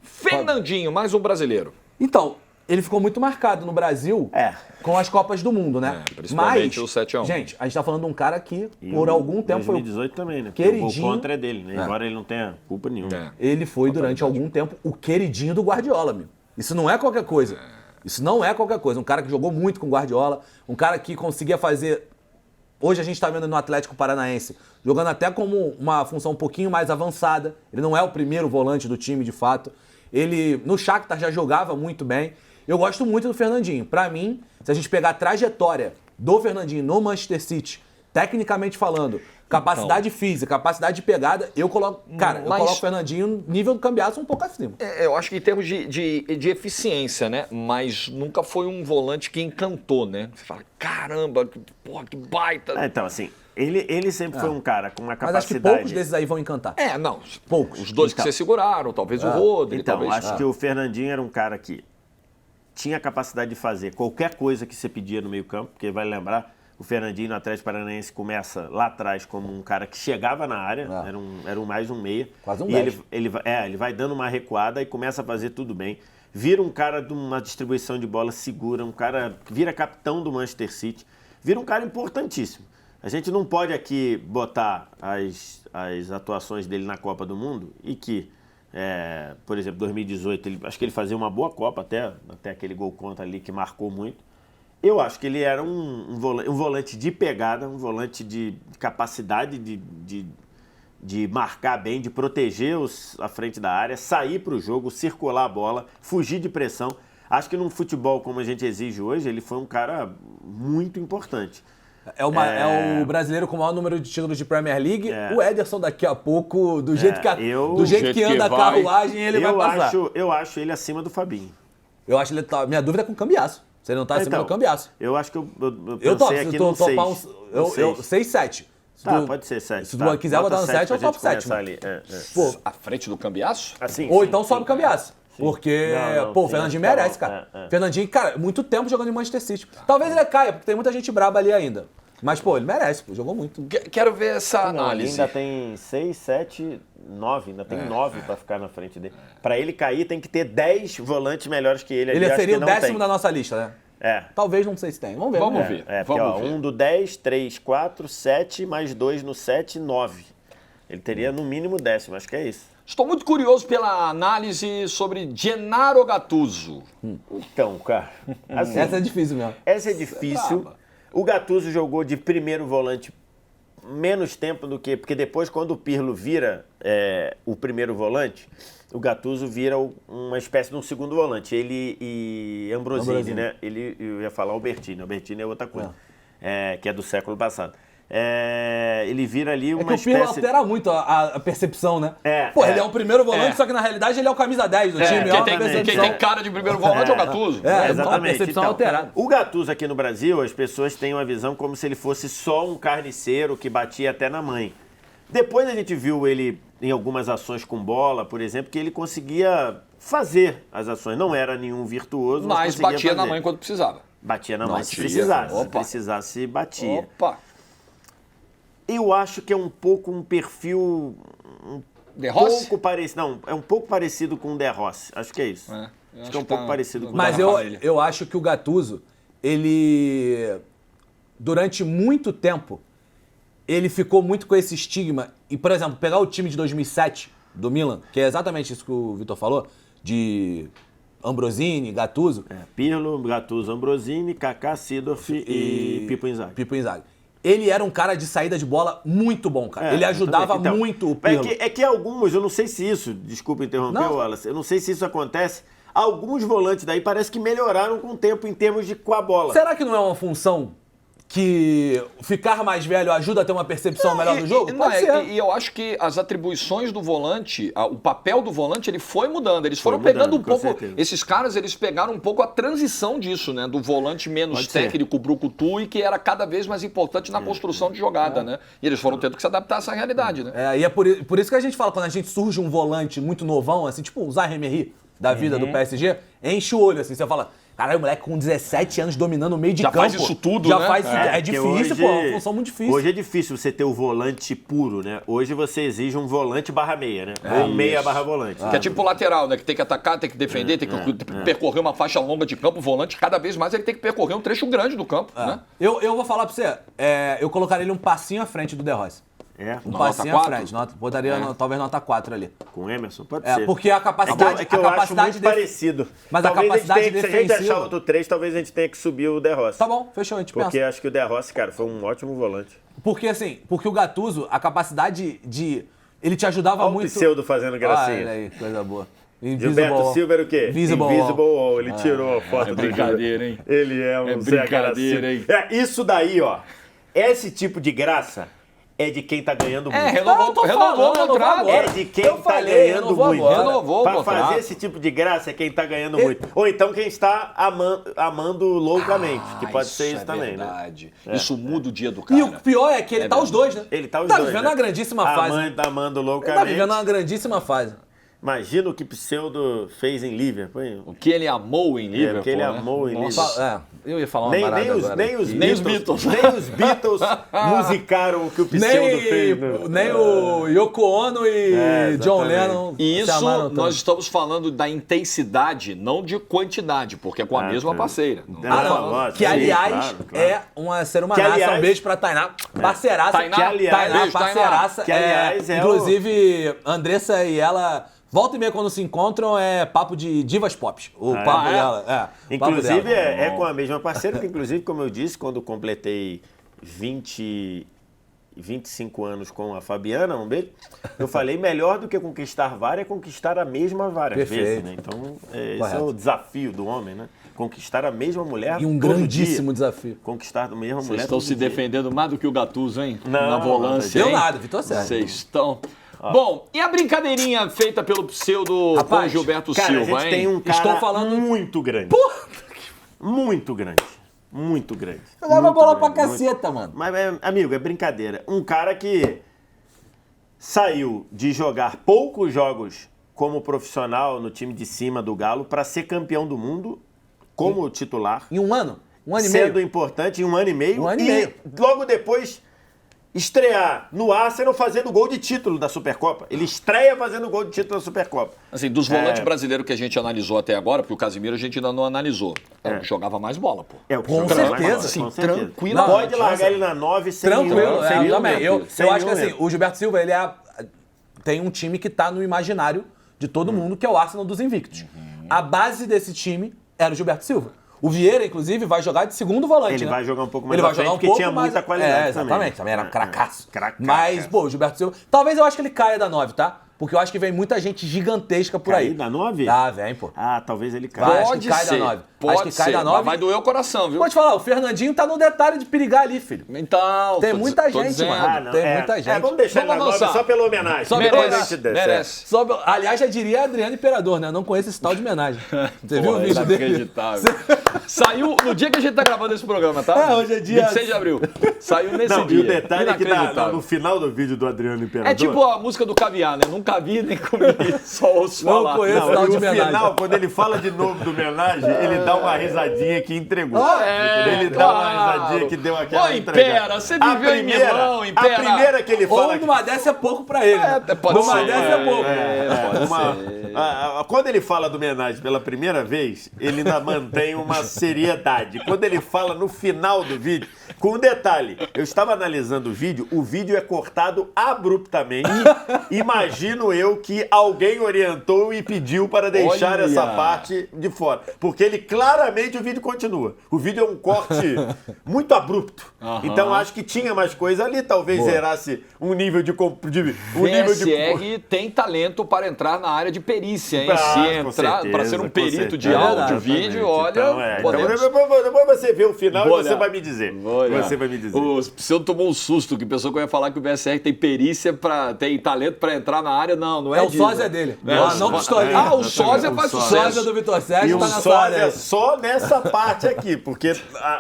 Fernandinho, mais um brasileiro. Então, ele ficou muito marcado no Brasil com as Copas do Mundo, né? Principalmente o 7-1. Gente, a gente tá falando de um cara que por algum tempo foi 2018 também, né? Queridinho. O contra é dele, né? Embora ele não tenha culpa nenhuma. Ele foi durante algum tempo o queridinho do Guardiola, amigo. Isso não é qualquer coisa. Isso não é qualquer coisa. Um cara que jogou muito com o Guardiola, um cara que conseguia fazer hoje a gente tá vendo no Atlético Paranaense, jogando até como uma função um pouquinho mais avançada. Ele não é o primeiro volante do time, de fato. Ele, no Shakhtar, já jogava muito bem. Eu gosto muito do Fernandinho. Pra mim, se a gente pegar a trajetória do Fernandinho no Manchester City, tecnicamente falando, capacidade física, capacidade de pegada, eu coloco... Cara, eu coloco o Fernandinho nível do Cambiasso um pouco acima. Eu acho que em termos de eficiência, né? Mas nunca foi um volante que encantou, né? Você fala, caramba, que baita. Então, assim, ele sempre foi um cara com uma capacidade... Mas acho que poucos desses aí vão encantar. Não. Poucos. Os dois que você seguraram, talvez o Rodri. Então, talvez... acho que o Fernandinho era um cara que tinha capacidade de fazer qualquer coisa que você pedia no meio campo, porque vai lembrar, o Fernandinho no Atlético Paranaense começa lá atrás como um cara que chegava na área, era mais um meia. Quase um 10. Ele vai dando uma recuada e começa a fazer tudo bem. Vira um cara de uma distribuição de bola segura, um cara que vira capitão do Manchester City, vira um cara importantíssimo. A gente não pode aqui botar as atuações dele na Copa do Mundo e que, por exemplo, 2018, acho que ele fazia uma boa Copa até aquele gol contra ali que marcou muito. Eu acho que ele era um volante de pegada, um volante de capacidade de marcar bem, de proteger a frente da área, sair para o jogo, circular a bola, fugir de pressão. Acho que num futebol como a gente exige hoje, ele foi um cara muito importante. É o brasileiro com o maior número de títulos de Premier League. O Ederson, daqui a pouco, do jeito que anda a carruagem, ele vai passar. Eu acho ele acima do Fabinho. Eu acho ele... Minha dúvida é com o Cambiasso. Se ele não tá acima do Cambiasso. Eu acho que eu pensei aqui no 6. 6, 7. Pode ser 7. Se tu quiser botar no 7, é o top 7. Pô, à frente do Cambiasso? Assim, ou então sobe o Cambiasso. Porque, o Fernandinho merece, cara. É. Fernandinho, cara, muito tempo jogando em Manchester City. Talvez ele caia, porque tem muita gente braba ali ainda. Mas, ele merece, jogou muito. Quero ver essa análise. Ainda tem 6, 7, 9. Ainda tem 9 pra ficar na frente dele. Pra ele cair, tem que ter 10 volantes melhores que ele. Ele seria o 10º da nossa lista, né? Talvez, não sei se tem. Vamos ver. Vamos ver. Porque, um do 10, 3, 4, 7, mais 2 no 7, 9. Ele teria no mínimo 10º, acho que é isso. Estou muito curioso pela análise sobre Gennaro Gattuso. Então, cara... Assim, essa é difícil mesmo. Essa é difícil. O Gattuso jogou de primeiro volante menos tempo do que... Porque depois, quando o Pirlo vira o primeiro volante, o Gattuso vira uma espécie de um segundo volante. Ele e Ambrosini, né? Eu ia falar Albertini. Albertini é outra coisa, que é do século passado. Ele vira ali uma espécie... É que o Pirlo altera muito a percepção, né? Ele é o primeiro volante, só que na realidade ele é o camisa 10 do time. Quem tem cara de primeiro volante é o Gattuso. Exatamente. A percepção alterada. O Gattuso aqui no Brasil, as pessoas têm uma visão como se ele fosse só um carniceiro que batia até na mãe. Depois a gente viu ele em algumas ações com bola, por exemplo, que ele conseguia fazer as ações. Não era nenhum virtuoso, mas batia na mãe quando precisava. Batia na mãe se precisasse. Se precisasse, batia. Eu acho que é um pouco um perfil De Rossi? pouco parecido. Não, é um pouco parecido com o De Rossi. Acho que é isso. Acho que é um pouco parecido com o De Rossi. Mas eu acho que o Gattuso, ele... Durante muito tempo, ele ficou muito com esse estigma. E, por exemplo, pegar o time de 2007 do Milan, que é exatamente isso que o Vitor falou, de Ambrosini, Gattuso. Pirlo, Gattuso, Ambrosini, Kaká, Seedorf e Pippo Inzaghi. Ele era um cara de saída de bola muito bom, cara. Ele ajudava muito o Pirlo. É que alguns, eu não sei se isso, desculpa interromper, Wallace, eu não sei se isso acontece, alguns volantes daí parece que melhoraram com o tempo em termos com a bola. Será que não é uma função que ficar mais velho ajuda a ter uma percepção melhor do jogo? Pode ser. E eu acho que as atribuições do volante, o papel do volante, ele foi mudando. Eles foram pegando um pouco... certeza. Esses caras, eles pegaram um pouco a transição disso, né? Do volante menos técnico, brucutu, e que era cada vez mais importante na construção de jogada, né? E eles foram tendo que se adaptar a essa realidade, né? E é por isso que a gente fala, quando a gente surge um volante muito novão, assim, tipo o Zaire Emery da vida do PSG, enche o olho, assim, você fala... Caralho, o moleque com 17 anos dominando o meio de campo. Já faz isso tudo, né? Faz isso. É difícil, hoje, é uma função muito difícil. Hoje é difícil você ter o volante puro, né? Hoje você exige um volante barra meia, né? Ou meia barra volante. Que é tipo o lateral, né? Que tem que atacar, tem que defender, tem que percorrer uma faixa longa de campo. O volante, cada vez mais, ele tem que percorrer um trecho grande do campo, né? Eu vou falar pra você, eu colocaria ele um passinho à frente do De Rossi. Um Nota passinho à 4? frente. Botaria talvez nota 4 ali. Com o Emerson? Pode ser. Porque a capacidade... É que eu acho muito parecido. Mas talvez a capacidade se a gente defensiva... achar outro 3, talvez a gente tenha que subir o De Rossi. Tá bom, fechou, a gente Porque pensa. acho que o De Rossi, cara, foi um ótimo volante. Porque o Gattuso, a capacidade de... Ele te ajudava Olha muito... o pseudo fazendo gracinha. Olha aí, coisa boa. Gilberto Silva era o quê? Invisible Wall. Ele tirou a foto do brincadeira, hein? Ele é um Zé brincadeira, hein? Isso daí, ó. Esse tipo de graça é de quem tá ganhando muito. Renovou o contrato. É de quem tá ganhando muito. Renovou o Pra contrato. fazer esse tipo de graça é quem tá ganhando muito. Ou então quem está amando loucamente, que pode ser isso também, verdade. né? Isso muda o dia do cara. E o pior é que ele tá os dois, né? Ele tá os dois, vivendo né? uma grandíssima fase. Amando Ele loucamente. tá vivendo uma grandíssima fase. Imagina o que Pseudo fez em Liverpool. O que ele amou em Liverpool. O que ele amou em Liverpool. Eu ia falar uma parada agora. Nem os Beatles musicaram o que o Pseudo fez. Nem o Yoko Ono e John Lennon. E se isso amaram tanto. nós estamos falando da intensidade, não de quantidade, porque é com a mesma parceira. Que, aliás, é uma ser humanaça. Um beijo pra Tainá. Parceiraça. Tainá, Tainá, parceiraça. Que, aliás, inclusive, Andressa e ela... Volta e meia, quando se encontram, é papo de divas pop. O papo dela. Inclusive, papo dela. é com a mesma parceira, que inclusive, como eu disse, quando completei 25 anos com a Fabiana, um beijo, eu falei, melhor do que conquistar vara é conquistar a mesma várias vezes, né? Então, esse é o desafio do homem, né? Conquistar a mesma mulher E um todo grandíssimo dia. desafio. Conquistar a mesma mulher Vocês estão todo se dia. defendendo mais do que o Gattuso, hein? Não, na volância, Deu hein? nada, Vitor Sérgio. Vocês estão... Bom, e a brincadeirinha feita pelo Pseudo com Gilberto Cara, Silva, a gente hein? tem um cara Estou falando... muito grande. Muito grande. Muito grande. Jogava bola pra muito. caceta, mano. Mas, amigo, é brincadeira. Um cara que saiu de jogar poucos jogos como profissional no time de cima do Galo para ser campeão do mundo como titular. Em um ano? Um ano e meio? Sendo importante em um ano e meio. Um ano e meio. Logo depois estrear no Arsenal fazendo gol de título da Supercopa. Ele estreia fazendo gol de título da Supercopa. Assim, dos volantes brasileiros que a gente analisou até agora, porque o Casimiro a gente ainda não analisou. Jogava mais bola, pô. Com certeza. Sim, tranquilo. Pode largar ele na 9 sem Tranquilo, sem eu também. Eu acho que assim, medo. o Gilberto Silva, ele tem um time que tá no imaginário de todo mundo, que é o Arsenal dos Invictos. A base desse time era o Gilberto Silva. O Vieira, inclusive, vai jogar de segundo volante, Ele né? vai jogar um pouco mais Ele vai jogar porque tinha muita qualidade exatamente, também era um cracaço. Cracaço. Mas, pô, o Gilberto Silva... Talvez eu acho que ele caia da 9, tá? Porque eu acho que vem muita gente gigantesca por aí. Cair da 9? Ah, vem, pô. Ah, talvez ele caia. Vai, acho Pode que cai ser. da 9. Pode Acho que cai ser, da 9. mas vai doer o coração, viu? Vou te falar, o Fernandinho tá no detalhe de perigar ali, filho. Então, Tem muita gente, dizendo. mano. Tem muita gente. Vamos deixar ele na 9 avançar. só pela homenagem. Só Merece, merece. Aliás, já diria Adriano Imperador, né? Eu não conheço esse tal de homenagem. Você viu o vídeo dele? Inacreditável. Saiu no dia que a gente tá gravando esse programa, tá? Hoje é dia... 26 de abril. Saiu nesse Não, dia. e o detalhe é que Inacreditável. no final do vídeo do Adriano Imperador... É tipo a música do Caviar, né? Nunca vi nem comi, só ouço Não falar. conheço. Não, Tal e de no homenagem. final, quando ele fala de novo do homenagem, ele dá uma risadinha que entregou. Ele dá claro. uma risadinha que deu aquela Ô, entregada. Impera, você viveu em Milão, Impera. A primeira que ele fala... Ou numa dessa é pouco pra ele. né? pode Numa ser. dessa é pouco. Quando ele fala do homenagem pela primeira vez, ele ainda mantém uma seriedade. Quando ele fala no final do vídeo, com um detalhe, eu estava analisando o vídeo é cortado abruptamente. Imagino eu que alguém orientou e pediu para deixar Olha. essa parte de fora. Porque ele claramente o vídeo continua. O vídeo é um corte muito abrupto. Então acho que tinha mais coisa ali, talvez zerasse um nível de VSR tem talento para entrar na área de perícia, hein? Se entrar para ser um perito de áudio, vídeo, olha, podemos. Então, depois você vê o final Vou e você olhar. vai me dizer. Você vai me dizer. O Pseudo tomou um susto, que pensou que eu ia falar que o VSR tem perícia, tem talento para entrar na área. Não É o disso. sósia dele. Não pistolinha. Ah, o sósia faz O sucesso. sósia do Vitor E Sérgio o tá nessa sósia área. é só nessa parte aqui, porque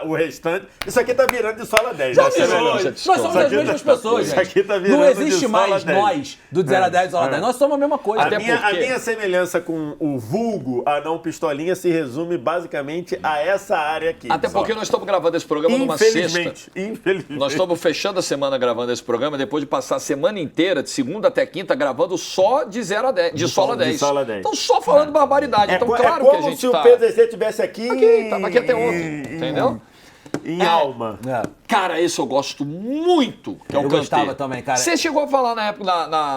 o restante... Isso aqui tá virando de sola 10. Já né? virou. melhor, Nós já somos Isso as aqui mesmas tá- pessoas, isso gente. aqui tá virando Não de existe sola mais 10. nós do de 0 a 10 sola 10. Nós somos a mesma coisa. Até A porque- minha semelhança com o vulgo anão pistolinha se resume basicamente a essa área aqui. Até porque nós estamos gravando esse programa numa sexta. Infelizmente. Nós estamos fechando a semana gravando esse programa, depois de passar a semana inteira, de segunda até quinta, gravando só de 0 a 10, de sola 10. sola 10. Então só falando barbaridade. Então claro que a como gente se tá... o PZZ estivesse aqui. Aqui, tava aqui até ontem, entendeu? em alma. Cara, esse eu gosto muito, que é o Kanté. Eu gostava também, cara. Você chegou a falar na época,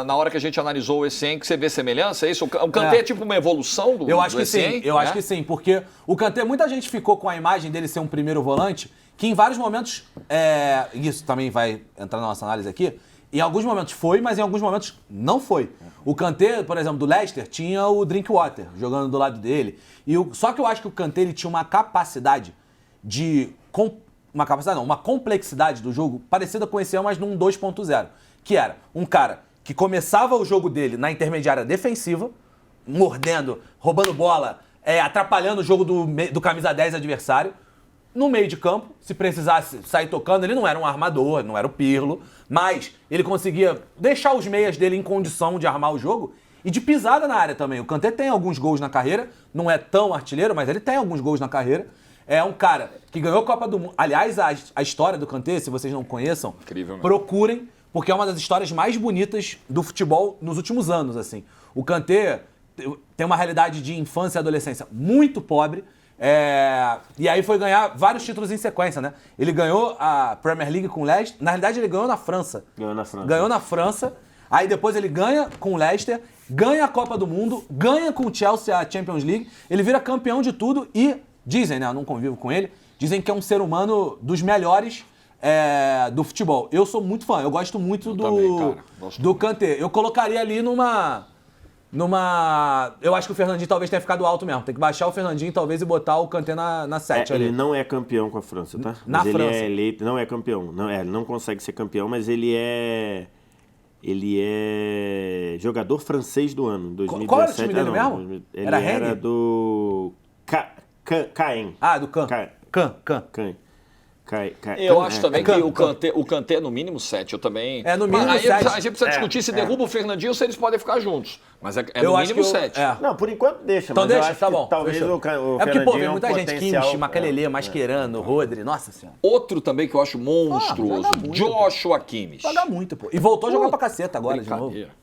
na hora que a gente analisou o Essien, que você vê semelhança, é isso? O Kanté é tipo uma evolução do Eu acho que Essien, sim, eu acho que sim, porque o Kanté, muita gente ficou com a imagem dele ser um primeiro volante, que em vários momentos, isso também vai entrar na nossa análise aqui, em alguns momentos foi, mas em alguns momentos não foi. O Kanté, por exemplo, do Leicester, tinha o Drinkwater jogando do lado dele. Só que eu acho que o Kanté ele tinha uma capacidade uma complexidade do jogo parecida com esse ano, mas num 2.0. Que era um cara que começava o jogo dele na intermediária defensiva, mordendo, roubando bola, atrapalhando o jogo do camisa 10 adversário. No meio de campo, se precisasse sair tocando, ele não era um armador, não era o Pirlo, mas ele conseguia deixar os meias dele em condição de armar o jogo e de pisada na área também. O Kanté tem alguns gols na carreira, não é tão artilheiro, mas ele tem alguns gols na carreira. É um cara que ganhou a Copa do Mundo. Aliás, a história do Kanté, se vocês não conheçam, procurem, porque é uma das histórias mais bonitas do futebol nos últimos anos, assim. O Kanté tem uma realidade de infância e adolescência muito pobre, e aí foi ganhar vários títulos em sequência, né? Ele ganhou a Premier League com o Leicester. Na realidade, ele ganhou na França. Ganhou na França. Aí depois ele ganha com o Leicester, ganha a Copa do Mundo, ganha com o Chelsea a Champions League. Ele vira campeão de tudo e dizem, né? Eu não convivo com ele. Dizem que é um ser humano dos melhores do futebol. Eu sou muito fã. Eu gosto muito do Kanté. Eu colocaria ali numa... Eu acho que o Fernandinho talvez tenha ficado alto mesmo. Tem que baixar o Fernandinho talvez e botar o Kanté na 7 ali. Ele não é campeão com a França, tá? Na mas França. Ele é eleito, não é campeão. Ele não consegue ser campeão, mas ele é jogador francês do ano, 2017. Qual era o time dele mesmo? Ele Era era do Caen. Ah, do Caen. Caen. Eu acho também que o Kanté é no mínimo 7. Eu também. É no mínimo aí 7. A gente precisa discutir se derruba o Fernandinho ou se eles podem ficar juntos. Mas é eu no acho mínimo que 7. Não, por enquanto deixa. Então mas deixa, eu acho tá que bom. talvez fechou. o Fernandinho porque, pô, vem é um muita gente. potencial, Kimmich, Makelele, Mascherano, Rodri. Nossa senhora. Outro também que eu acho monstruoso. joga muito, Joshua Kimmich. Joga muito, pô. E voltou a jogar pra caceta agora de novo. Brincadeira.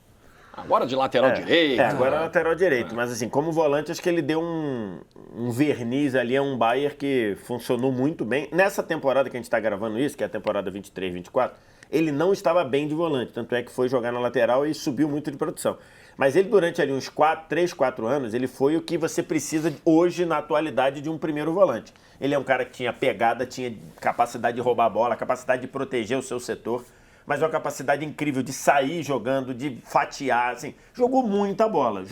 Agora de lateral direito. Agora é lateral direito. Mas assim, como volante, acho que ele deu um verniz ali a um Bayern que funcionou muito bem. Nessa temporada que a gente está gravando isso, que é a temporada 23-24, ele não estava bem de volante. Tanto é que foi jogar na lateral e subiu muito de produção. Mas ele, durante ali uns 3, 4 anos, ele foi o que você precisa hoje, na atualidade, de um primeiro volante. Ele é um cara que tinha pegada, tinha capacidade de roubar a bola, capacidade de proteger o seu setor, mas uma capacidade incrível de sair jogando, de fatiar, assim. Jogou muita bola.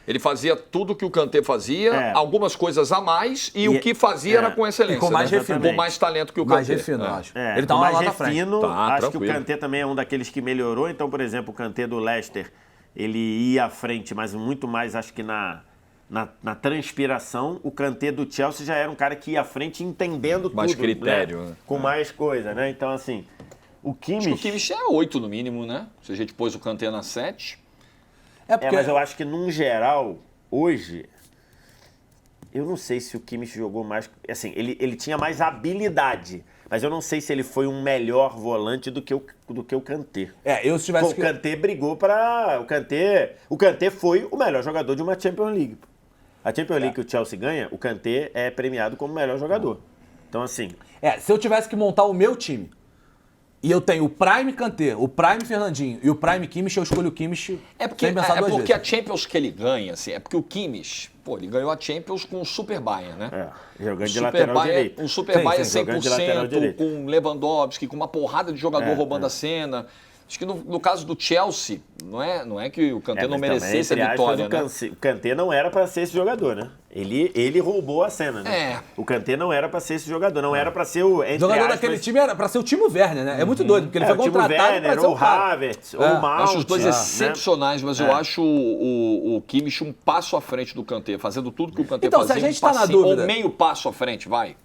Ele fazia tudo que o Kanté fazia, algumas coisas a mais, e o que fazia era com excelência. E com mais refino. Com mais talento que o Kanté. Mais refino, eu acho. Ele tá mais refino. Acho tranquilo. que o Kanté também é um daqueles que melhorou. Então, por exemplo, o Kanté do Leicester, ele ia à frente, mas muito mais, acho que na transpiração. O Kanté do Chelsea já era um cara que ia à frente entendendo mais tudo. critério. Né? Com mais coisa, né? Então, assim... O Kimmich é 8 no mínimo, né? Se a gente pôs o Kanté na 7. Mas eu acho que, num geral, hoje, eu não sei se o Kimmich jogou mais... Assim, ele tinha mais habilidade, mas eu não sei se ele foi um melhor volante do que o Kanté. Se tivesse... O Kanté brigou para... O Kanté foi o melhor jogador de uma Champions League. A Champions League que o Chelsea ganha, o Kanté é premiado como o melhor jogador. Então, assim... se eu tivesse que montar o meu time... E eu tenho o Prime Kanté, o Prime Fernandinho e o Prime Kimmich, eu escolho o Kimmich sem pensar duas vezes. A Champions que ele ganha, assim, é porque o Kimmich, ele ganhou a Champions com o Super Bayern, né? Jogando de lateral direito. Um Super Bayern 100%, com Lewandowski, com uma porrada de jogador roubando a cena. Acho que no caso do Chelsea, não é que o Kanté não merecesse a vitória, né? O Kanté não era para ser esse jogador, né? Ele roubou a cena, né? O Kanté não era para ser esse jogador, não era para ser o... jogador daquele time era para ser o Timo Werner, né? É muito doido, porque ele foi contratado para ser o Havertz, ou o Mount. Acho os dois excepcionais, mas eu acho o Kimmich um passo à frente do Kanté, fazendo tudo que o Kanté fazia. Então, se a gente tá na dúvida... Ou meio passo à frente, vai.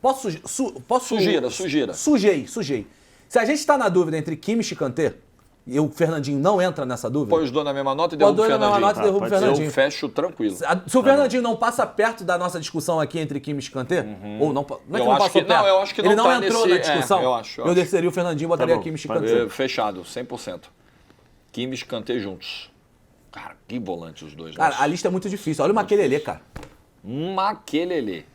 Sugira. Sujei. Se a gente tá na dúvida entre Kimmich e Kanté, e o Fernandinho não entra nessa dúvida... Põe os dois na mesma nota e derruba o Fernandinho. Eu fecho tranquilo. Se o Fernandinho não passa perto da nossa discussão aqui entre Kimmich e Kanté, ou não é que não passou perto. Não, eu acho que ele não não entrou na discussão. Eu desceria o Fernandinho e botaria Kimmich e Kanté. Fechado, 100%. Kimmich e Kanté juntos. Cara, que volante os dois. Cara, a lista é muito difícil. Olha o Makelele, cara. Makelele.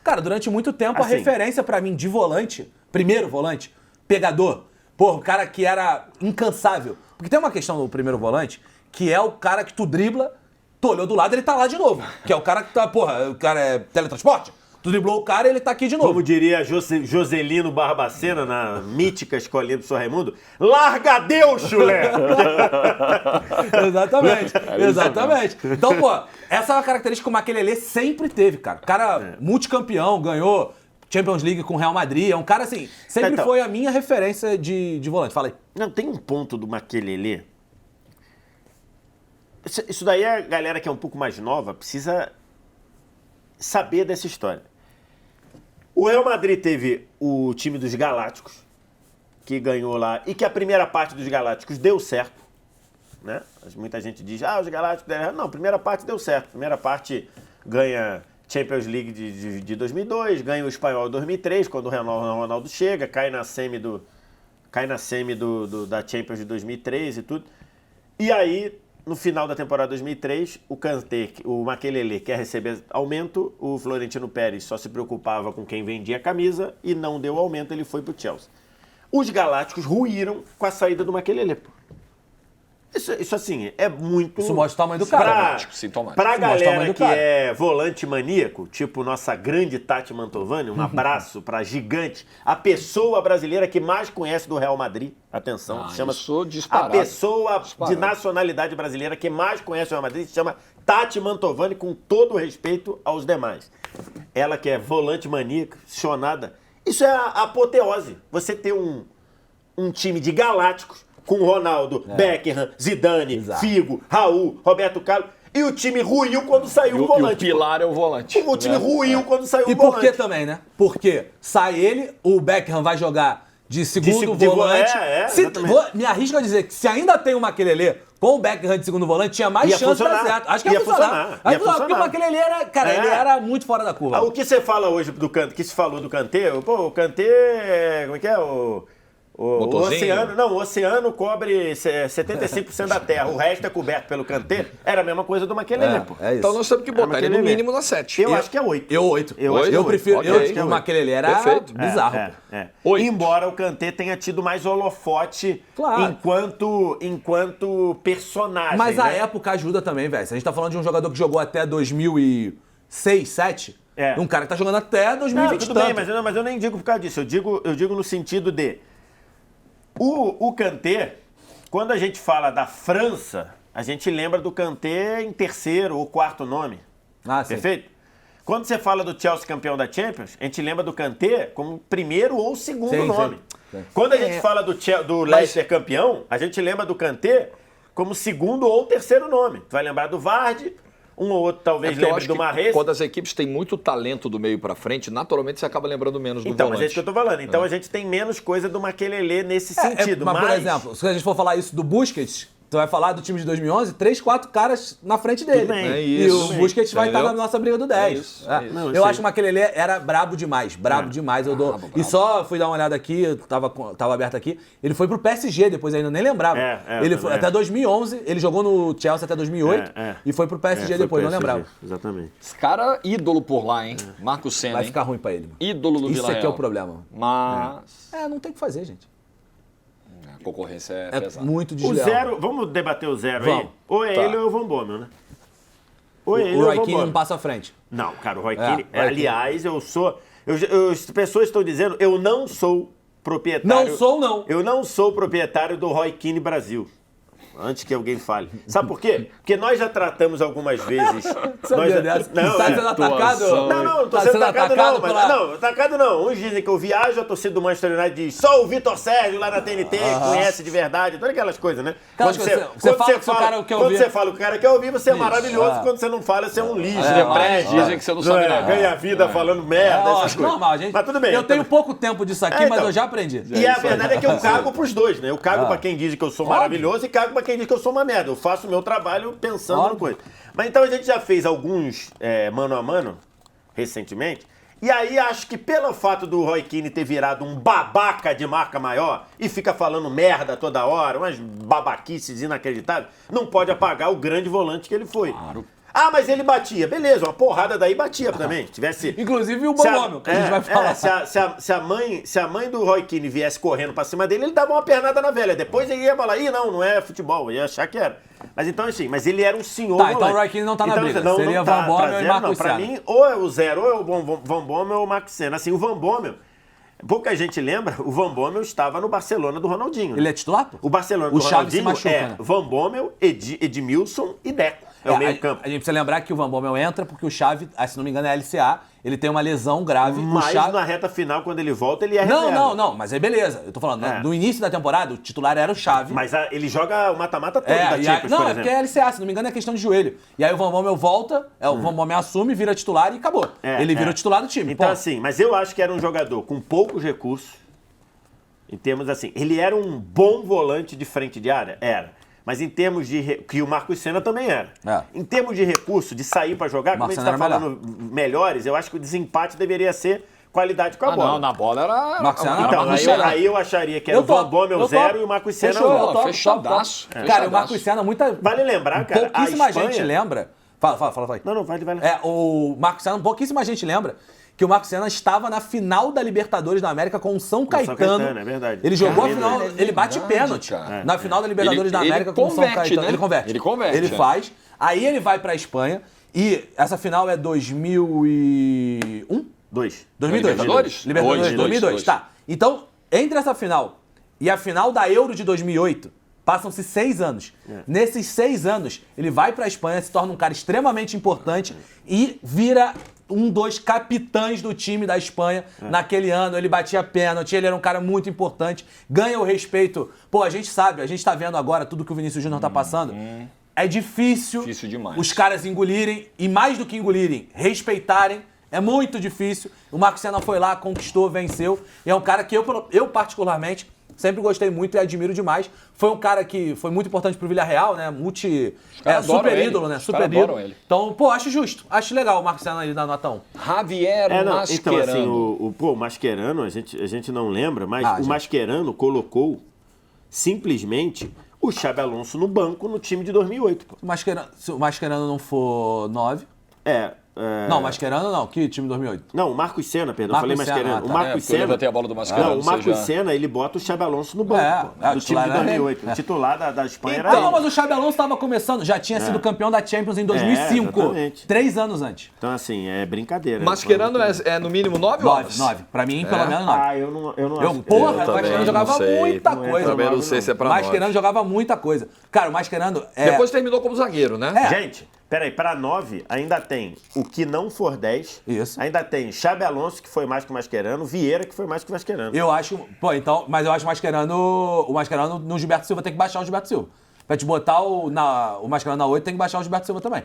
Cara, durante muito tempo Assim. a referência pra mim de volante, primeiro volante, pegador, porra, o cara que era incansável. Porque tem uma questão do primeiro volante, que é o cara que tu dribla, tu olhou do lado, ele tá lá de novo. Que é o cara que tá, porra, o cara é teletransporte. Tu driblou o cara e ele tá aqui de novo. Como diria Joselino Barbacena na mítica escolinha do Sr. Raimundo, larga Deus, chulé! Exatamente, exatamente. Então, pô, essa é uma característica que o Makelele sempre teve, cara. Cara multicampeão, ganhou Champions League com o Real Madrid, é um cara assim, sempre Então, foi a minha referência de volante. Fala aí. Não, tem um ponto do Makelele. Isso daí a galera que é um pouco mais nova precisa saber dessa história. O Real Madrid teve o time dos Galácticos, que ganhou lá, e que a primeira parte dos Galácticos deu certo, né? Muita gente diz, os Galácticos deram errado. Não, a primeira parte deu certo. A primeira parte ganha Champions League de 2002, ganha o Espanhol em 2003, quando o Ronaldo chega, cai na semi da Champions de 2003 e tudo. E aí, no final da temporada 2003, o Makelele quer receber aumento, o Florentino Pérez só se preocupava com quem vendia a camisa e não deu aumento, ele foi pro Chelsea. Os Galácticos ruíram com a saída do Makelele. Isso assim, é muito... Isso mostra o tamanho do cara. Pra galera que é volante maníaco, tipo nossa grande Tati Mantovani, um abraço pra gigante, a pessoa brasileira que mais conhece do Real Madrid, atenção, chama a pessoa de nacionalidade brasileira que mais conhece o Real Madrid se chama Tati Mantovani, com todo o respeito aos demais. Ela que é volante maníaca, chonada, isso é a apoteose. Você ter um time de galácticos com Ronaldo, Beckham, Zidane, Figo, Raul, Roberto Carlos. E o time ruiu quando saiu o volante. E o pilar é o volante. O time ruiu quando saiu o volante. E por que também, né? Porque sai ele, o Beckham vai jogar de segundo volante. Me arrisco a dizer que se ainda tem o Makelele com o Beckham de segundo volante, tinha mais chance de dar certo. Acho que ia funcionar. Porque o Makelele era, cara, ele era muito fora da curva. O que você fala hoje do Kanté, que se falou do Kanté, pô, o Kanté, como é que é? O oceano cobre 75% da terra, o resto é coberto pelo Kanté. Era a mesma coisa do Makelele, pô. Então nós temos que botar ele no mínimo na 7. Eu acho que é 8. Eu 8. Eu prefiro. O Makelele era bizarro. Embora o Kanté tenha tido mais holofote enquanto personagem. Mas a época ajuda também, velho. Se a gente tá falando de um jogador que jogou até 2006, 2007, um cara que tá jogando até 2020. Tudo bem, mas eu nem digo por causa disso. Eu digo no sentido de... O Kanté, quando a gente fala da França, a gente lembra do Kanté em terceiro ou quarto nome. Perfeito? Sim. Quando você fala do Chelsea campeão da Champions, a gente lembra do Kanté como primeiro ou segundo nome. Sim. Quando a gente fala do Leicester campeão, a gente lembra do Kanté como segundo ou terceiro nome. Tu vai lembrar do Vardy, um ou outro talvez lembre do Mahrez. Quando as equipes têm muito talento do meio pra frente, naturalmente você acaba lembrando menos do volante. Então, mas é isso que eu tô falando. Então a gente tem menos coisa do Makelele nesse sentido. Mas, por exemplo, se a gente for falar isso do Busquets, tu vai falar do time de 2011, 3, 4 caras na frente dele. E o Busquets vai estar na nossa briga do 10. Eu acho que o Makelele era brabo demais. Demais. E só fui dar uma olhada aqui, eu tava aberto aqui. Ele foi pro PSG depois ainda, nem lembrava. Ele foi até 2011, ele jogou no Chelsea até 2008 e foi pro PSG depois, não lembrava. Exatamente. Esse cara, ídolo por lá, hein? Marco Senna. Vai ficar ruim pra ele, mano. Ídolo do Vila Real. Isso aqui é o problema. Mas... não tem o que fazer, gente. A concorrência é pesada. Muito O desleal. zero, vamos debater o zero aí? Ou é ele ou é o Van Bommel, né? O Roy Keane não passa à frente. Não, cara, o Roy Keane... aliás, as pessoas estão dizendo, eu não sou proprietário... Eu não sou proprietário do Roy Keane Brasil. Antes que alguém fale. Sabe por quê? Porque nós já tratamos algumas vezes... Tá sendo atacado? Não tô sendo atacado não. Não, atacado não. Uns dizem que eu viajo, a torcida do Manchester United diz só o Vitor Sérgio lá na TNT, conhece de verdade, todas aquelas coisas, né? Quando você fala o que o cara quer ouvir, você é maravilhoso. Quando você não fala, você é um lixo. Dizem que você não sabe nada. Ganha vida falando merda, essas coisas. Normal, gente. Mas tudo bem. Eu tenho pouco tempo disso aqui, mas eu já aprendi. E a verdade é que eu cago pros dois, né? Eu cago pra quem diz que eu sou maravilhoso e cago pra quem diz que eu sou uma merda. Eu faço o meu trabalho pensando no coisa. Mas então a gente já fez alguns mano a mano, recentemente, e aí acho que pelo fato do Roy Keane ter virado um babaca de marca maior e fica falando merda toda hora, umas babaquices inacreditáveis, não pode apagar o grande volante que ele foi. Claro. Ah, mas ele batia. Beleza, uma porrada daí batia também. Se tivesse... Inclusive o se a- Bambômio, que a gente vai falar. Se a mãe do Roy Keane viesse correndo pra cima dele, ele dava uma pernada na velha. Depois ele ia falar, não é futebol, ia achar que era. Mas então, assim, mas ele era um senhor Tá, então volante. o Roy Keane não tá na briga. Não, Seria não tá Van Bommel e trazendo, Marco não. Pra Senna. mim, ou é o Zero, ou é o Van Bommel ou o Marco Senna. Assim, o Van Bommel, pouca gente lembra, o Van Bommel estava no Barcelona do Ronaldinho. Ele é titular, pô? O Barcelona O do Xavi se Ronaldinho machuca, né? Van Bommel, Edmilson e Deco. É o meio-campo. A gente precisa lembrar que o Van Bommel entra porque o Xavi, se não me engano, é LCA. Ele tem uma lesão grave. Mas o Xavi... na reta final, quando ele volta, ele é reserva. Não, mas aí beleza. Eu tô falando, É. no início da temporada, o titular era o Xavi. Mas ele joga o mata-mata todo da e aí, Champions, não, por é exemplo. porque é LCA, se não me engano, é questão de joelho. E aí o Van Bommel volta, o Van Bommel assume, vira titular e acabou. Ele vira o titular do time. Então, Pô. assim, mas eu acho que era um jogador com poucos recursos, em termos assim. Ele era um bom volante de frente de área? Era. Mas em termos de... Que o Marcos Senna também era. É. Em termos de recurso, de sair pra jogar, como a gente Senna tá era falando melhores, eu acho que o desempate deveria ser qualidade com a bola. Não, na bola era... Marcos Senna Então, Marcos aí, Senna. aí eu acharia que era Eu o Van topo, Bommel eu 0 topo. e o Marcos Senna Fechou, 1. eu topo, fechadaço. top. Cara, o Marcos Senna, Vale lembrar, cara, pouquíssima a Espanha... gente lembra... Fala aí. Não, vai. O Marcos Senna, pouquíssima gente lembra que o Marcos Senna estava na final da Libertadores da América com o São Caetano. É verdade. Ele jogou Cara, a final, ele bate verdade, pênalti cara. na final da Libertadores da Ele América com o São converte, Caetano. né? Ele converte. Ele é. faz. Aí ele vai pra Espanha e essa final é 2001? 2. 2002. Libertadores? Libertadores, 2002. Dois. Tá. Então, entre essa final e a final da Euro de 2008, passam-se 6 anos. Nesses 6 anos, ele vai pra Espanha, se torna um cara extremamente importante e vira dos capitães do time da Espanha naquele ano. Ele batia pênalti, ele era um cara muito importante, ganha o respeito. Pô, a gente sabe, a gente tá vendo agora tudo que o Vinícius Júnior tá passando. É difícil demais. os caras engolirem, e mais do que engolirem, respeitarem. É muito difícil. O Marcos Senna foi lá, conquistou, venceu. E é um cara que eu particularmente, sempre gostei muito e admiro demais. Foi um cara que foi muito importante pro Villarreal, né? caras Super adoram ídolo, ele. né? Os Super caras ídolo. adoram ele. Então, pô, acho justo. Acho legal o Marcos Senna ali da nota 1. Javier Então, Mascherano. assim, o Mascherano, a gente não lembra, mas o gente. Mascherano colocou simplesmente o Xabi Alonso no banco no time de 2008, pô. Se o Mascherano não for 9... Não, Mascherano não. Que time 2008? Não, o Marcos Senna, perdão, Marcos falei Senna, Mascherano. tá. O Marcos porque eu Senna... levantei a bola do Mascherano, Não, o ou Marcos seja- Senna, ele bota o Xabi Alonso no banco, pô, o do time titular de era 2008. ele. O titular da Espanha era Não, ele. mas o Xabi Alonso estava começando, já tinha sido campeão da Champions em 2005. exatamente. 3 anos antes. Então, assim, é brincadeira. Mascherano é no mínimo 9 horas? 9. Pra mim, pelo menos 9. Ah, eu não acho. Porra, Eu o também Mascherano não jogava sei. muita Não é coisa. Também não nove, sei se é pra O Mascherano 9. jogava muita coisa. Cara, o Mascherano é... Depois terminou como zagueiro, né? Gente, peraí, para 9 ainda tem o que não for 10. Isso. Ainda tem Xabi Alonso, que foi mais que o Mascherano, Vieira, que foi mais que o Mascherano. Eu acho... Pô, então... Mas eu acho o Mascherano no Gilberto Silva tem que baixar o Gilberto Silva. Pra te botar o Mascherano na 8, tem que baixar o Gilberto Silva também.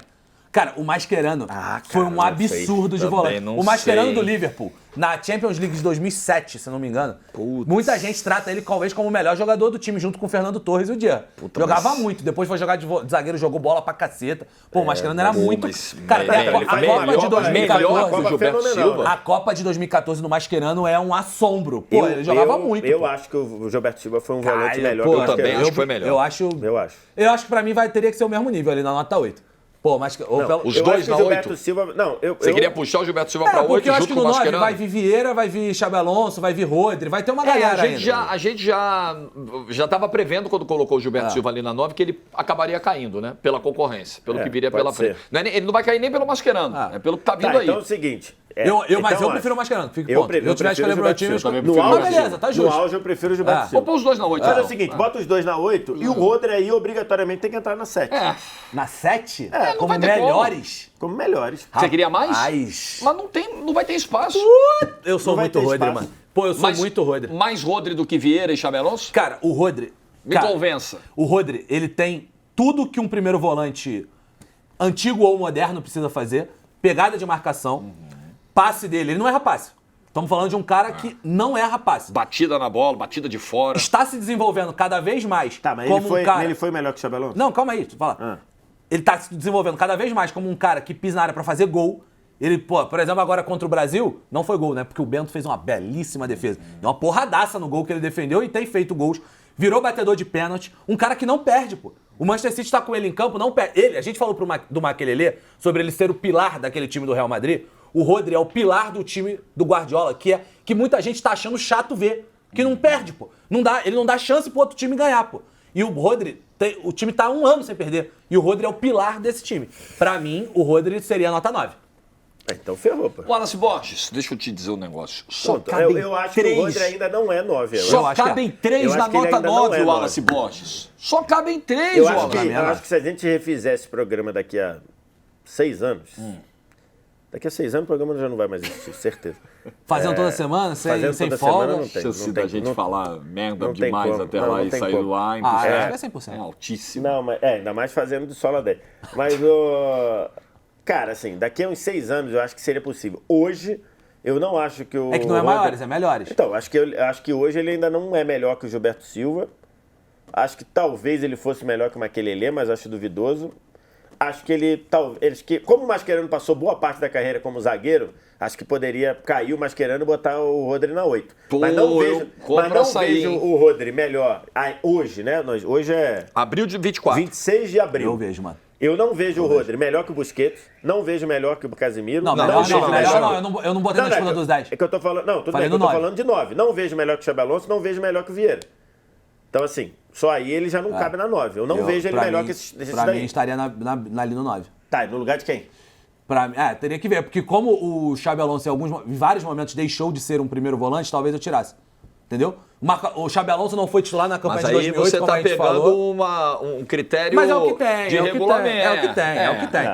Cara, o Mascherano foi um não sei. absurdo de Também volante. não O Mascherano sei. do Liverpool, na Champions League de 2007, se não me engano, Putz. muita gente trata ele talvez como o melhor jogador do time, junto com o Fernando Torres e o Dian. Jogava muito, depois foi jogar de zagueiro, jogou bola pra caceta. Pô, o Mascherano era muito... Cara, tem a Copa de 2014... Gilberto Silva. A Copa de 2014 do Mascherano é um assombro. Pô, ele jogava muito. Eu pô. acho que o Gilberto Silva foi um Cara, volante melhor pô, que o eu também Mascherano. acho que foi melhor. Eu acho Eu acho. que pra mim teria que ser o mesmo nível ali na nota 8. Pô, mas... Os eu dois acho que na o Gilberto 8? Silva... Não, Você queria puxar o Gilberto Silva pra 8 porque eu acho junto que com no o 9 Mascherano? vai vir Vieira, vai vir Xabi Alonso, vai vir Rodri, vai ter uma galera a gente já estava prevendo quando colocou o Gilberto Silva ali na 9 que ele acabaria caindo, né? Pela concorrência, pelo que viria pode pela ser. frente. Ele não vai cair nem pelo Mascherano, é pelo que tá vindo Tá, aí. então é o seguinte... Mas eu ó, prefiro o Mascherano, fica Eu ponto. prefiro Eu tivesse que escolher o meu time, eu escolhi. No prefiro o auge, Mas beleza, tá No justo. auge eu prefiro o Gilberto Vou Silva. pôr os dois na 8, Mas é então. o seguinte, bota os dois na 8 e o Rodri aí obrigatoriamente tem que entrar na 7. Na 7? não Como vai ter como. melhores? Como melhores. Você queria mais? Rapaz. Mas não vai ter espaço. Eu sou Não vai muito ter Rodri, espaço. mano. Pô, eu sou muito Rodri. Mais Rodri do que Vieira e Xabi Alonso? Cara, o Rodri... Me convença. O Rodri, ele tem tudo que um primeiro volante antigo ou moderno precisa fazer. Pegada de marcação, passe dele. Ele não erra passe. Estamos falando de um cara que não erra passe. Batida na bola, batida de fora. Está se desenvolvendo cada vez mais Tá, mas como um cara... ele foi melhor que o Xabi Alonso? Não, calma aí, deixa eu falar. Ele tá se desenvolvendo cada vez mais como um cara que pisa na área pra fazer gol. Ele, pô, por exemplo, agora contra o Brasil, não foi gol, né? Porque o Bento fez uma belíssima defesa. Deu uma porradaça no gol que ele defendeu e tem feito gols. Virou batedor de pênalti. Um cara que não perde, pô. O Manchester City tá com ele em campo, não perde. A gente falou do Makelele sobre ele ser o pilar daquele time do Real Madrid. O Rodri é o pilar do time do Guardiola, que muita gente tá achando chato ver. Que não perde, pô. Ele não dá chance pro outro time ganhar, pô. E o Rodri, o time tá há 1 ano sem perder. E o Rodri é o pilar desse time. Pra mim, o Rodri seria nota 9. Então ferrou, pô. Wallace Borges, deixa eu te dizer um negócio. Só Pronto, cabem eu acho 3. que o Rodri ainda não é 9. Só cabem 3 na nota 9, Wallace Borges. Só cabem 3, eu Wallace. acho que se a gente refizesse esse programa daqui a 6 anos... Daqui a 6 anos o programa já não vai mais existir, certeza. Fazendo toda semana, sem toda folga. semana, não tem. Chance da gente falar merda não tem demais como. até Não, lá não e tem sair como. do ar. Acho que é 100%. É altíssimo. Não, mas ainda mais fazendo de sola 10. Mas, cara, assim, daqui a uns 6 anos eu acho que seria possível. Hoje, eu não acho que o... É que não é maiores, é melhores. Então, acho que hoje ele ainda não é melhor que o Gilberto Silva. Acho que talvez ele fosse melhor que o Makelele, mas acho duvidoso. Acho que como o Mascherano passou boa parte da carreira como zagueiro, acho que poderia cair o Mascherano e botar o Rodri na 8. Mas não vejo o Rodri melhor hoje, né? Hoje é... Abril de 24. 26 de abril. Eu vejo, mano. Eu não vejo o Rodri melhor que o Busquets, não vejo melhor que o Casemiro. Não, eu não botei na disputa dos 10. É que eu tô falando, não, tudo bem, eu tô falando de 9. Não vejo melhor que o Xabi Alonso, não vejo melhor que o Vieira. Então, assim, só aí ele já não cabe na 9. Eu não vejo ele melhor que esses daí. Pra mim, estaria ali no 9. Tá, no lugar de quem? Teria que ver, porque como o Xabi Alonso em vários momentos deixou de ser um primeiro volante, talvez eu tirasse. Entendeu? O Xabi Alonso não foi titular na campanha de 2008, você como a gente pegando falou. um critério Mas é o que tem, de regulamento. É o que tem.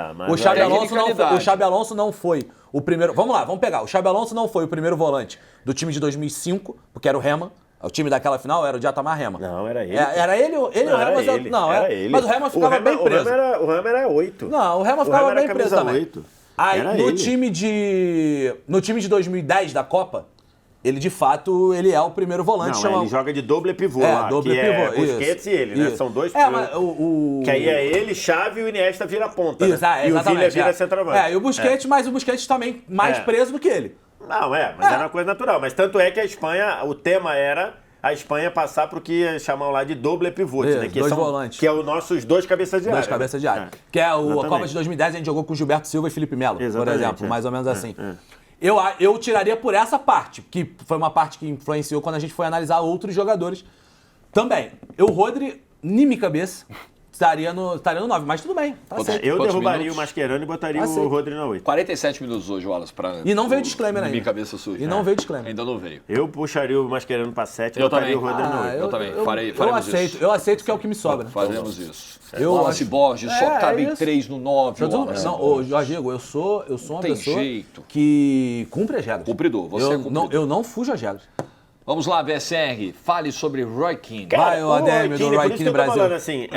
O Xabi Alonso não foi o primeiro... Vamos pegar. O Xabi Alonso não foi o primeiro volante do time de 2005, porque era o Rema. O time daquela final era o Djatamar Rema. Não, era ele. Era ele ou o Rema? Não, era ele. Mas o Rema ficava bem preso. O Rema era 8. Não, o Rema ficava bem preso também. 8. Aí, no time de 2010 da Copa, ele de fato, ele é o primeiro volante. Não, ele joga de doble pivô lá, doble que pivô, é Busquets e ele, né? São dois mas que aí é ele, Xavi e o Iniesta vira ponta, isso, né? E o Villa vira centroavante. E o Busquets, mas o Busquets também mais preso do que ele. Não, mas era uma coisa natural. Mas tanto é que a Espanha, o tema era a Espanha passar pro que chamam lá de doble pivô, né? Que dois volantes. Que é os nossos 2 cabeças de área. 2 cabeças de área. Que é a Copa de 2010, a gente jogou com o Gilberto Silva e Felipe Melo, por exemplo. Mais ou menos assim. Eu tiraria por essa parte, que foi uma parte que influenciou quando a gente foi analisar outros jogadores também. O Rodri, em minha cabeça, estaria no 9, mas tudo bem. Tá certo. Eu derrubaria o Mascherano e botaria o Rodri na 8. 47 minutos hoje, Wallace, E não veio disclaimer ainda. Minha cabeça surge. E não veio disclaimer. Ainda não veio. Eu puxaria o Mascherano pra 7 e botaria o Rodri na 8. Eu também. Faremos isso. Eu aceito que é o que me sobra. Faremos isso. Wallace Borges, só cabem 3 no 9. Não, Jorginho, eu sou uma pessoa que cumpre as regras. Cumpridor, você é cumpridor. Eu não fujo às regras. Vamos lá, VSR, fale sobre Roy Keane. Vai, o Ademir do Roy Keane Brasil. Falando assim,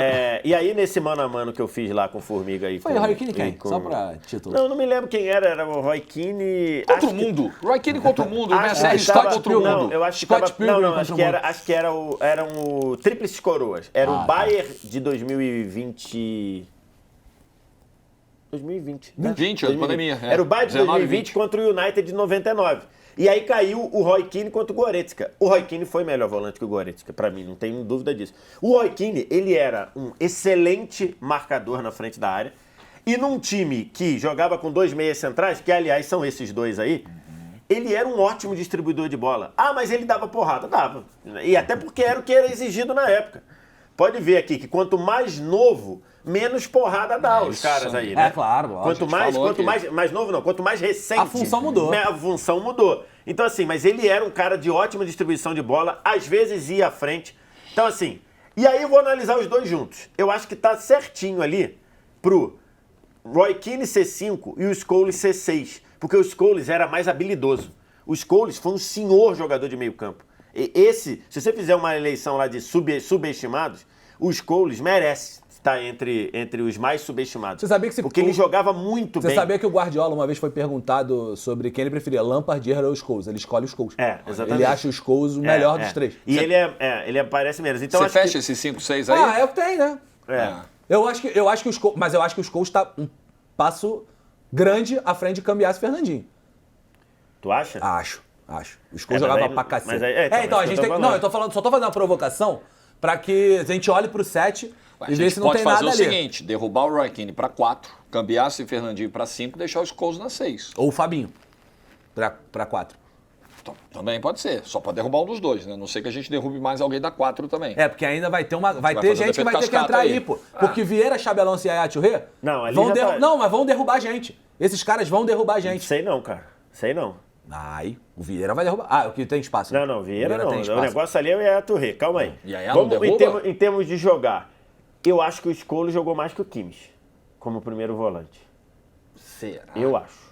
e aí nesse mano a mano que eu fiz lá com Formiga aí. Foi o Roy Keane quem? Só pra título. Não me lembro quem era o Roy Keane... Contra o mundo. Roy Keane contra o mundo, o VSR está contra o mundo. Não, eu acho que acho que eram o Tríplices Coroas. Era o Bayern de 2020... 2020. 20, a pandemia. Era o Bayern de 2020 contra o United de 99. E aí caiu o Roy Keane contra o Goretzka. O Roy Keane foi melhor volante que o Goretzka, pra mim, não tenho dúvida disso. O Roy Keane, ele era um excelente marcador na frente da área. E num time que jogava com 2 meias centrais, que aliás são esses dois aí, ele era um ótimo distribuidor de bola. Mas ele dava porrada? Dava. E até porque era o que era exigido na época. Pode ver aqui que quanto mais novo, menos porrada dá os caras aí, né? Claro. Quanto mais novo não, quanto mais recente. A função mudou. A função mudou. Então assim, mas ele era um cara de ótima distribuição de bola, às vezes ia à frente. Então assim, e aí eu vou analisar os dois juntos. Eu acho que tá certinho ali pro Roy Keane ser 5 e o Scholes ser 6. Porque o Scholes era mais habilidoso. O Scholes foi um senhor jogador de meio campo. Se você fizer uma eleição lá de subestimados, o Scholes merece estar entre os mais subestimados. Você sabia que porque ele jogava muito bem. Você sabia que o Guardiola uma vez foi perguntado sobre quem ele preferia, Lampard, Gerrard ou Scholes? Ele escolhe o Scholes. Exatamente. Ele acha o Scholes o melhor dos três. E ele aparece menos. Então, você fecha esses 5, 6 aí? É o que tem, né? Eu acho que o Scholes, mas eu acho que o Scholes está um passo grande à frente de Cambiasso e Fernandinho. Tu acha? Acho. O Scholes jogava pra cacete. Então a gente tem... Não, só tô fazendo uma provocação pra que a gente olhe pro 7 A e ver gente se não pode tem fazer nada o ali. seguinte, derrubar o Roy Keane para 4, Cambiasso e Fernandinho para 5, deixar o Scholes na 6. Ou o Fabinho, pra 4. Também pode ser, só para derrubar um dos dois, né? A não sei que a gente derrube mais alguém da 4 também. É, porque ainda vai ter vai ter fazer gente que defeito vai ter que cascata entrar aí, aí. pô. Porque Vieira, Xabi Alonso e Yaya Touré Não, ali vão já tá- Não, mas vão derrubar a gente. Esses caras vão derrubar a gente. Sei não, cara. Sei não. Ai, o Vieira vai derrubar. Ah, o que tem espaço. né? Não, Vieira não. tem O espaço. negócio ali é o Yaya Touré. Calma aí. Yaya não Vamos, derruba? em termos de jogar, eu acho que o Scholes jogou mais que o Kimmich como primeiro volante. Será? Eu acho.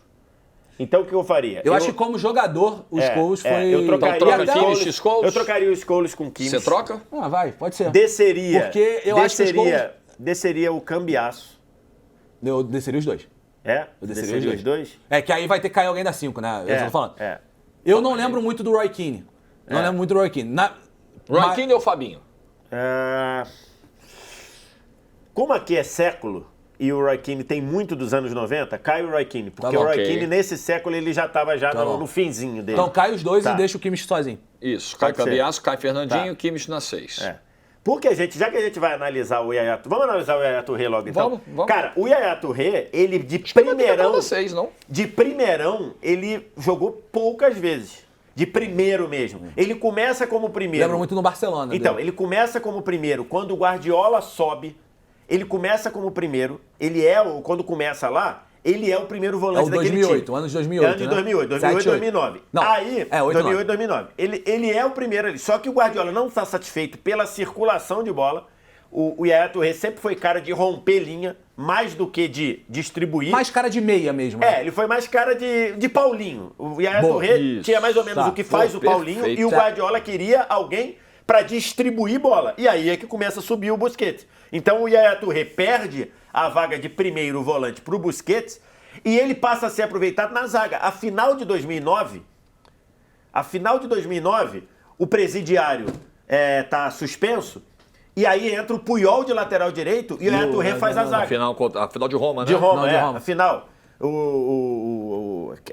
Então o que eu faria? Eu acho que como jogador, o Scholes foi... Eu trocaria, Então, troca o Scholes, Kimmich, Scholes? eu trocaria o Scholes com o Kimmich. Você troca? Ah, vai, pode ser. Desceria. Porque eu acho que o Scholes... Desceria o Cambiasso. Eu desceria os dois. É? Eu desceria os dois? É que aí vai ter que cair alguém da 5, né? Eu tô falando. É. Eu não lembro muito do Roy Keane. Não lembro muito do Roy Keane. Roy Keane ou Fabinho? Como aqui é século e o Roy Keane tem muito dos anos 90, cai o Roy Keane. Porque Tá bom, o Roy ok. Keane, nesse século, ele já estava Tá bom. no finzinho dele. Então cai os dois Tá. e deixa o Kimmich sozinho. Isso, cai Pode ser. Cambiasso, cai Fernandinho, Tá. Kimmich na 6. É. Porque já que a gente vai analisar o Yaya Touré, vamos analisar o Yaya Touré logo então? Vamos. Cara, o Yaya Touré, ele de Primeirão. 6, não? de primeirão, ele jogou poucas vezes. De primeiro mesmo. Ele começa como primeiro. Lembra muito no Barcelona. Então, dele. ele começa como primeiro. Quando o Guardiola sobe, ele começa como primeiro. Quando começa lá, ele é o primeiro volante daquele 2008, time. ano de 2008, Ano de né? 2008, 7, 2009. Não, Aí, 8, 2009. Ele é o primeiro ali. Só que o Guardiola não está satisfeito pela circulação de bola. O Yaya Touré sempre foi cara de romper linha, mais do que de distribuir. Mais cara de meia mesmo. né? Ele foi mais cara de Paulinho. O Yaya Boa, Touré isso. tinha mais ou menos Tá. o que faz Pô, o Paulinho perfeito. e o Tá. Guardiola queria alguém para distribuir bola. E aí é que começa a subir o Busquets. Então o Yaya Touré perde a vaga de primeiro volante para o Busquets e ele passa a ser aproveitado na zaga. A final de 2009, o presidiário tá suspenso e aí entra o Puyol de lateral direito e o Yaya Touré faz a zaga. A final de Roma, né? De Roma, Final de Roma. Afinal,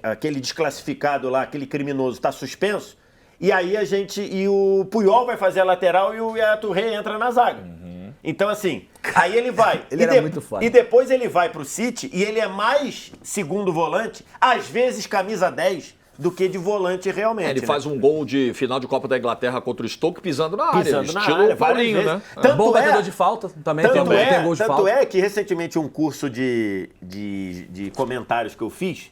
aquele desclassificado lá, aquele criminoso, está suspenso. E aí e o Puyol vai fazer a lateral e o Yaya Touré entra na zaga. Então, assim, aí ele vai. Ele era muito foda. E depois ele vai pro City e ele é mais segundo volante, às vezes camisa 10, do que de volante realmente. Ele né? faz um gol de final de Copa da Inglaterra contra o Stoke pisando na área. Pisando na Estilo área, várias Paulinho, vezes. né? Tanto Bom é- batedor de falta também. Tem gol de Tanto falta. é que recentemente um curso de comentários que eu fiz,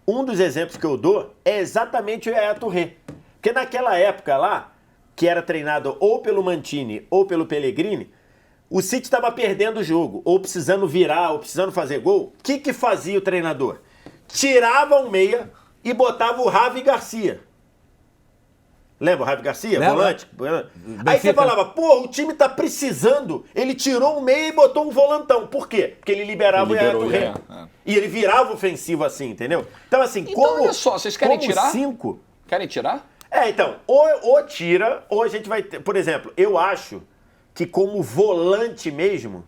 um dos exemplos que eu dou é exatamente o Yaya Touré. Porque naquela época lá, que era treinado ou pelo Mancini ou pelo Pellegrini, o City estava perdendo o jogo, ou precisando virar, ou precisando fazer gol. O que fazia o treinador? Tirava um meia e botava o Javi Garcia. Lembra o Javi Garcia? Lembra. Volante? Aí você Benfica. falava, pô, o time tá precisando. Ele tirou um meia e botou um volantão. Por quê? Porque ele liberava Ele o Yaya liberou o Touré. Yaya, E ele virava ofensivo assim, entendeu? Então, assim, Então, como. olha só, vocês querem como tirar? 5. Querem tirar? Então, ou tira, ou a gente vai ter. Por exemplo, eu acho que como volante mesmo,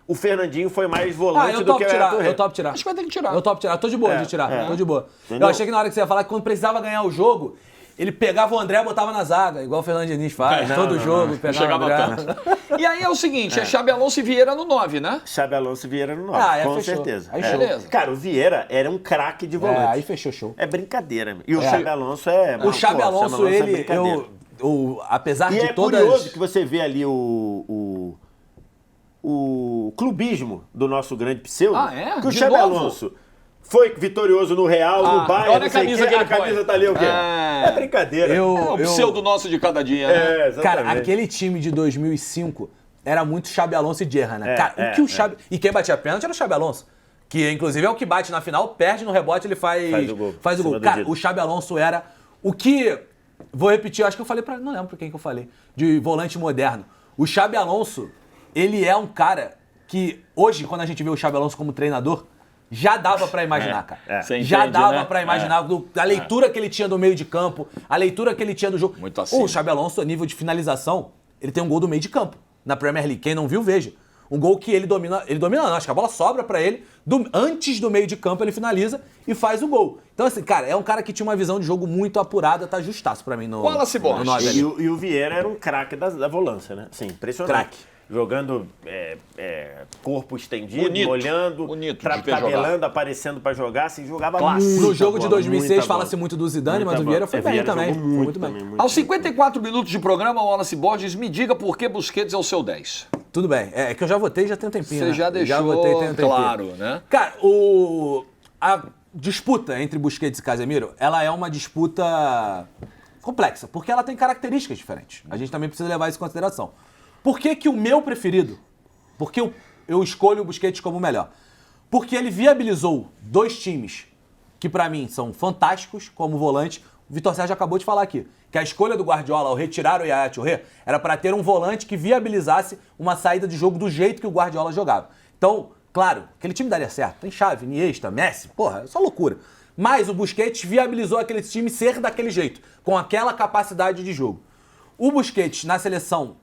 o Fernandinho foi mais volante eu do topo que o Yaya tirar, Touré. eu topo tirar. Acho que vai ter que tirar. Eu topo tirar. Tô de boa de tirar. Tô de boa. Entendeu? Eu achei que na hora que você ia falar que quando precisava ganhar o jogo, ele pegava o André e botava na zaga, igual o Fernando Diniz faz. Todo jogo, pegava o Chegava André. tanto. E aí é o seguinte, é Xabi Alonso e Vieira no 9, né? Xabi Alonso e Vieira no 9, Ah, com fechou. certeza. Aí show. Beleza. Cara, o Vieira era um craque de volante. Aí fechou show. É brincadeira. Meu. E o É. Xabi Alonso é... O Xabi Alonso, é ele, brincadeira. apesar E de é todas... curioso que você vê ali o clubismo do nosso grande pseudo. Ah, é? Que o De Xabi novo? Alonso foi vitorioso no Real, no Bayern, olha a não sei camisa o quê. que ele A camisa põe. tá ali o quê? É. É brincadeira. É o pseudo nosso de cada dia, né? exatamente. Cara, aquele time de 2005 era muito Xabi Alonso e Gerrard, né? Cara, o que o Xabi... E quem batia pênalti era o Xabi Alonso. Que, inclusive, é o que bate na final, perde no rebote, ele faz Faz o gol. Faz o Cima gol. do Cara, Dida. o Xabi Alonso era o que... Vou repetir, acho que eu falei pra... Não lembro pra quem que eu falei. De volante moderno. O Xabi Alonso, ele é um cara que, hoje, quando a gente vê o Xabi Alonso como treinador, já dava pra imaginar, cara. Você Já entende, dava né? pra imaginar a leitura que ele tinha do meio de campo, a leitura que ele tinha do jogo. Muito acima. O Xabi Alonso, a nível de finalização, ele tem um gol do meio de campo na Premier League. Quem não viu, veja. Um gol que ele domina não, acho que a bola sobra pra ele, antes do meio de campo ele finaliza e faz o gol. Então assim, cara, é um cara que tinha uma visão de jogo muito apurada, tá justaço pra mim no Wallace Borges. no 9 ali. E o Vieira era um craque da volância, né? Sim, impressionante. Craque. jogando corpo estendido, Bonito, olhando, bonito de ver tabelando, jogar. aparecendo pra jogar, assim, jogava Clássico. muito. No jogo de 2006 fala-se muito do Zidane, mas o Vieira foi bem Vieira também. jogou Foi muito bem. também, muito Aos bem. 54 minutos de programa, o Wallace Borges me diga por que Busquets é o seu 10. Tudo bem. É que eu já votei já tem um tempinho, Você né? já deixou votei tem um tempinho. claro, né? Cara, a disputa entre Busquets e Casemiro, ela é uma disputa complexa, porque ela tem características diferentes. A gente também precisa levar isso em consideração. Por que que o meu preferido, porque eu escolho o Busquets como o melhor? Porque ele viabilizou dois times que pra mim são fantásticos como volante. O Vitor Sérgio acabou de falar aqui, que a escolha do Guardiola ao retirar o Yaya Touré era para ter um volante que viabilizasse uma saída de jogo do jeito que o Guardiola jogava. Então, claro, aquele time daria certo. Tem Xavi, Iniesta, Messi, porra, é só loucura. Mas o Busquets viabilizou aquele time ser daquele jeito, com aquela capacidade de jogo. O Busquets, na seleção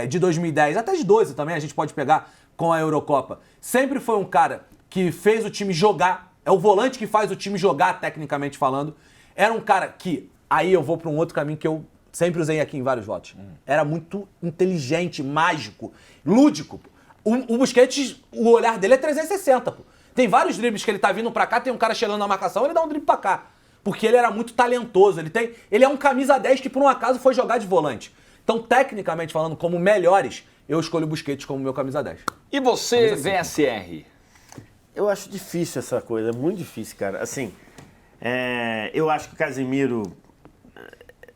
de 2010, até de 12 também, a gente pode pegar com a Eurocopa, sempre foi um cara que fez o time jogar, é o volante que faz o time jogar, tecnicamente falando. Era um cara que, aí eu vou para um outro caminho que eu sempre usei aqui em vários votos. Era muito inteligente, mágico, lúdico. O Busquets, o olhar dele é 360, pô. Tem vários dribles que ele tá vindo pra cá, tem um cara chegando na marcação, ele dá um drible pra cá. Porque ele era muito talentoso, ele é um camisa 10 que por um acaso foi jogar de volante. Então, tecnicamente falando, como melhores, eu escolho o Busquets como meu camisa 10. E você, VSR? Eu acho difícil essa coisa, é muito difícil, cara. Assim, eu acho que o Casemiro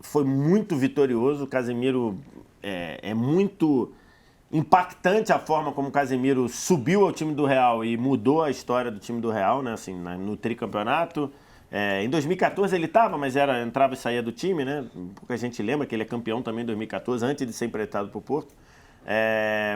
foi muito vitorioso. O Casemiro é muito impactante a forma como o Casemiro subiu ao time do Real e mudou a história do time do Real, né? Assim, no tricampeonato. Em 2014 ele estava, mas entrava e saía do time, né? Pouca gente lembra que ele é campeão também em 2014, antes de ser emprestado para o Porto.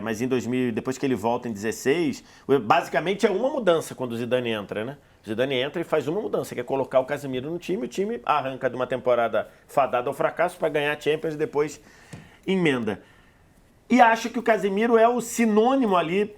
Mas em 2000, depois que ele volta em 16, basicamente é uma mudança quando o Zidane entra, né? O Zidane entra e faz uma mudança, que é colocar o Casemiro no time, o time arranca de uma temporada fadada ao fracasso para ganhar a Champions e depois emenda. E acho que o Casemiro é o sinônimo ali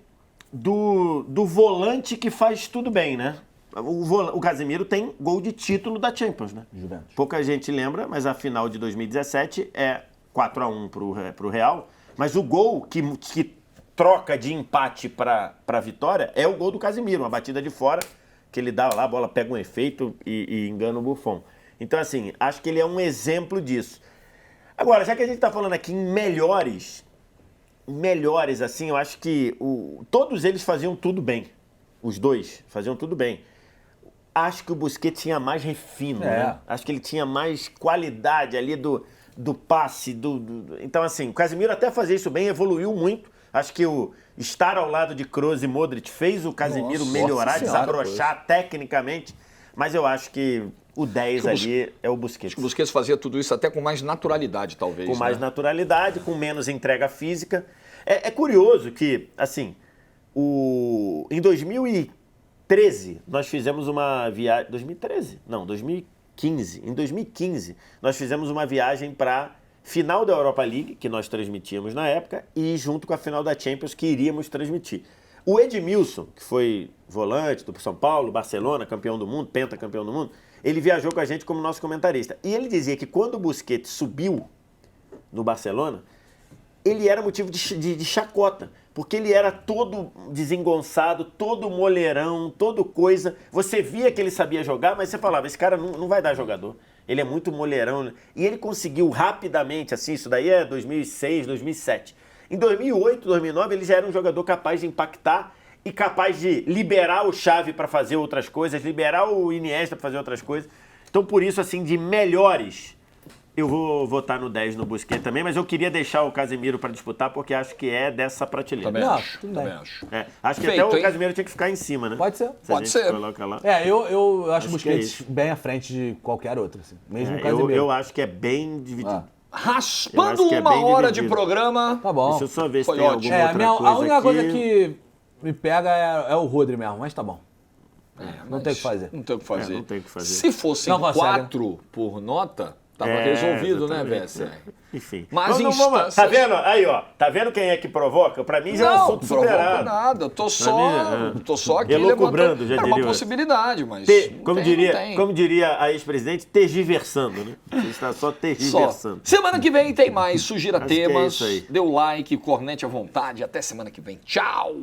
do volante que faz tudo bem, né? O Casemiro tem gol de título da Champions, né? Juventus. Pouca gente lembra, mas a final de 2017 é 4-1 pro Real. Mas o gol que troca de empate para vitória é o gol do Casemiro, uma batida de fora, que ele dá lá, a bola pega um efeito e engana o Buffon. Então, assim, acho que ele é um exemplo disso. Agora, já que a gente está falando aqui em melhores, assim, eu acho que todos eles faziam tudo bem. Os dois faziam tudo bem. Acho que o Busquets tinha mais refino, né? Acho que ele tinha mais qualidade ali do passe. Então, assim, o Casemiro até fazia isso bem, evoluiu muito. Acho que o estar ao lado de Kroos e Modric fez o Casemiro melhorar, desabrochar tecnicamente. Mas eu acho que o 10 ali é o Busquets. Acho que o Busquets fazia tudo isso até com mais naturalidade, talvez. Com mais naturalidade, com menos entrega física. É curioso que, assim, em 2013, nós fizemos uma viagem... 2013? Não, 2015. Em 2015, nós fizemos uma viagem para final da Europa League, que nós transmitíamos na época, e junto com a final da Champions, que iríamos transmitir. O Edmilson, que foi volante do São Paulo, Barcelona, campeão do mundo, pentacampeão do mundo, ele viajou com a gente como nosso comentarista. E ele dizia que quando o Busquets subiu no Barcelona, ele era motivo de chacota, porque ele era todo desengonçado, todo moleirão, todo coisa. Você via que ele sabia jogar, mas você falava, esse cara não vai dar jogador. Ele é muito moleirão. E ele conseguiu rapidamente, assim, isso daí é 2006, 2007. Em 2008, 2009, ele já era um jogador capaz de impactar e capaz de liberar o Xavi para fazer outras coisas, liberar o Iniesta para fazer outras coisas. Então, por isso, assim, de melhores, eu vou votar no 10 no Busquets também, mas eu queria deixar o Casemiro para disputar, porque acho que é dessa prateleira. Também Não, acho. tudo Também bem. acho. Acho que Feito, até o hein? Casemiro tinha que ficar em cima, né? Pode ser. Se a Pode gente ser. coloca lá. Eu acho o Acho que é Busquets isso. bem à frente de qualquer outro, assim. Mesmo o Casemiro. Eu acho que é bem dividido. Ah. Eu Raspando acho que é uma bem hora dividido. de programa. Tá bom. Deixa eu só ver se Foi tem ótimo. alguma outra coisa A única coisa aqui. que me pega é o Rodri mesmo, mas tá bom. Não tem o que fazer. Não tem o que fazer. Não tem o que fazer. Se fossem Não consegue. 4 por nota, Tava resolvido, né, VSR? Enfim. Mas vamos, tá vendo? Aí, ó. Tá vendo quem é que provoca? Pra mim já é um assunto superado. Não, nada. Eu tô só aqui elucubrando, já era diria. uma possibilidade, mas como diria a ex-presidente, tergiversando, né? Você está só tergiversando. Semana que vem tem mais. Sugira Acho que é temas. isso aí. Dê o like, cornete à vontade. Até semana que vem. Tchau!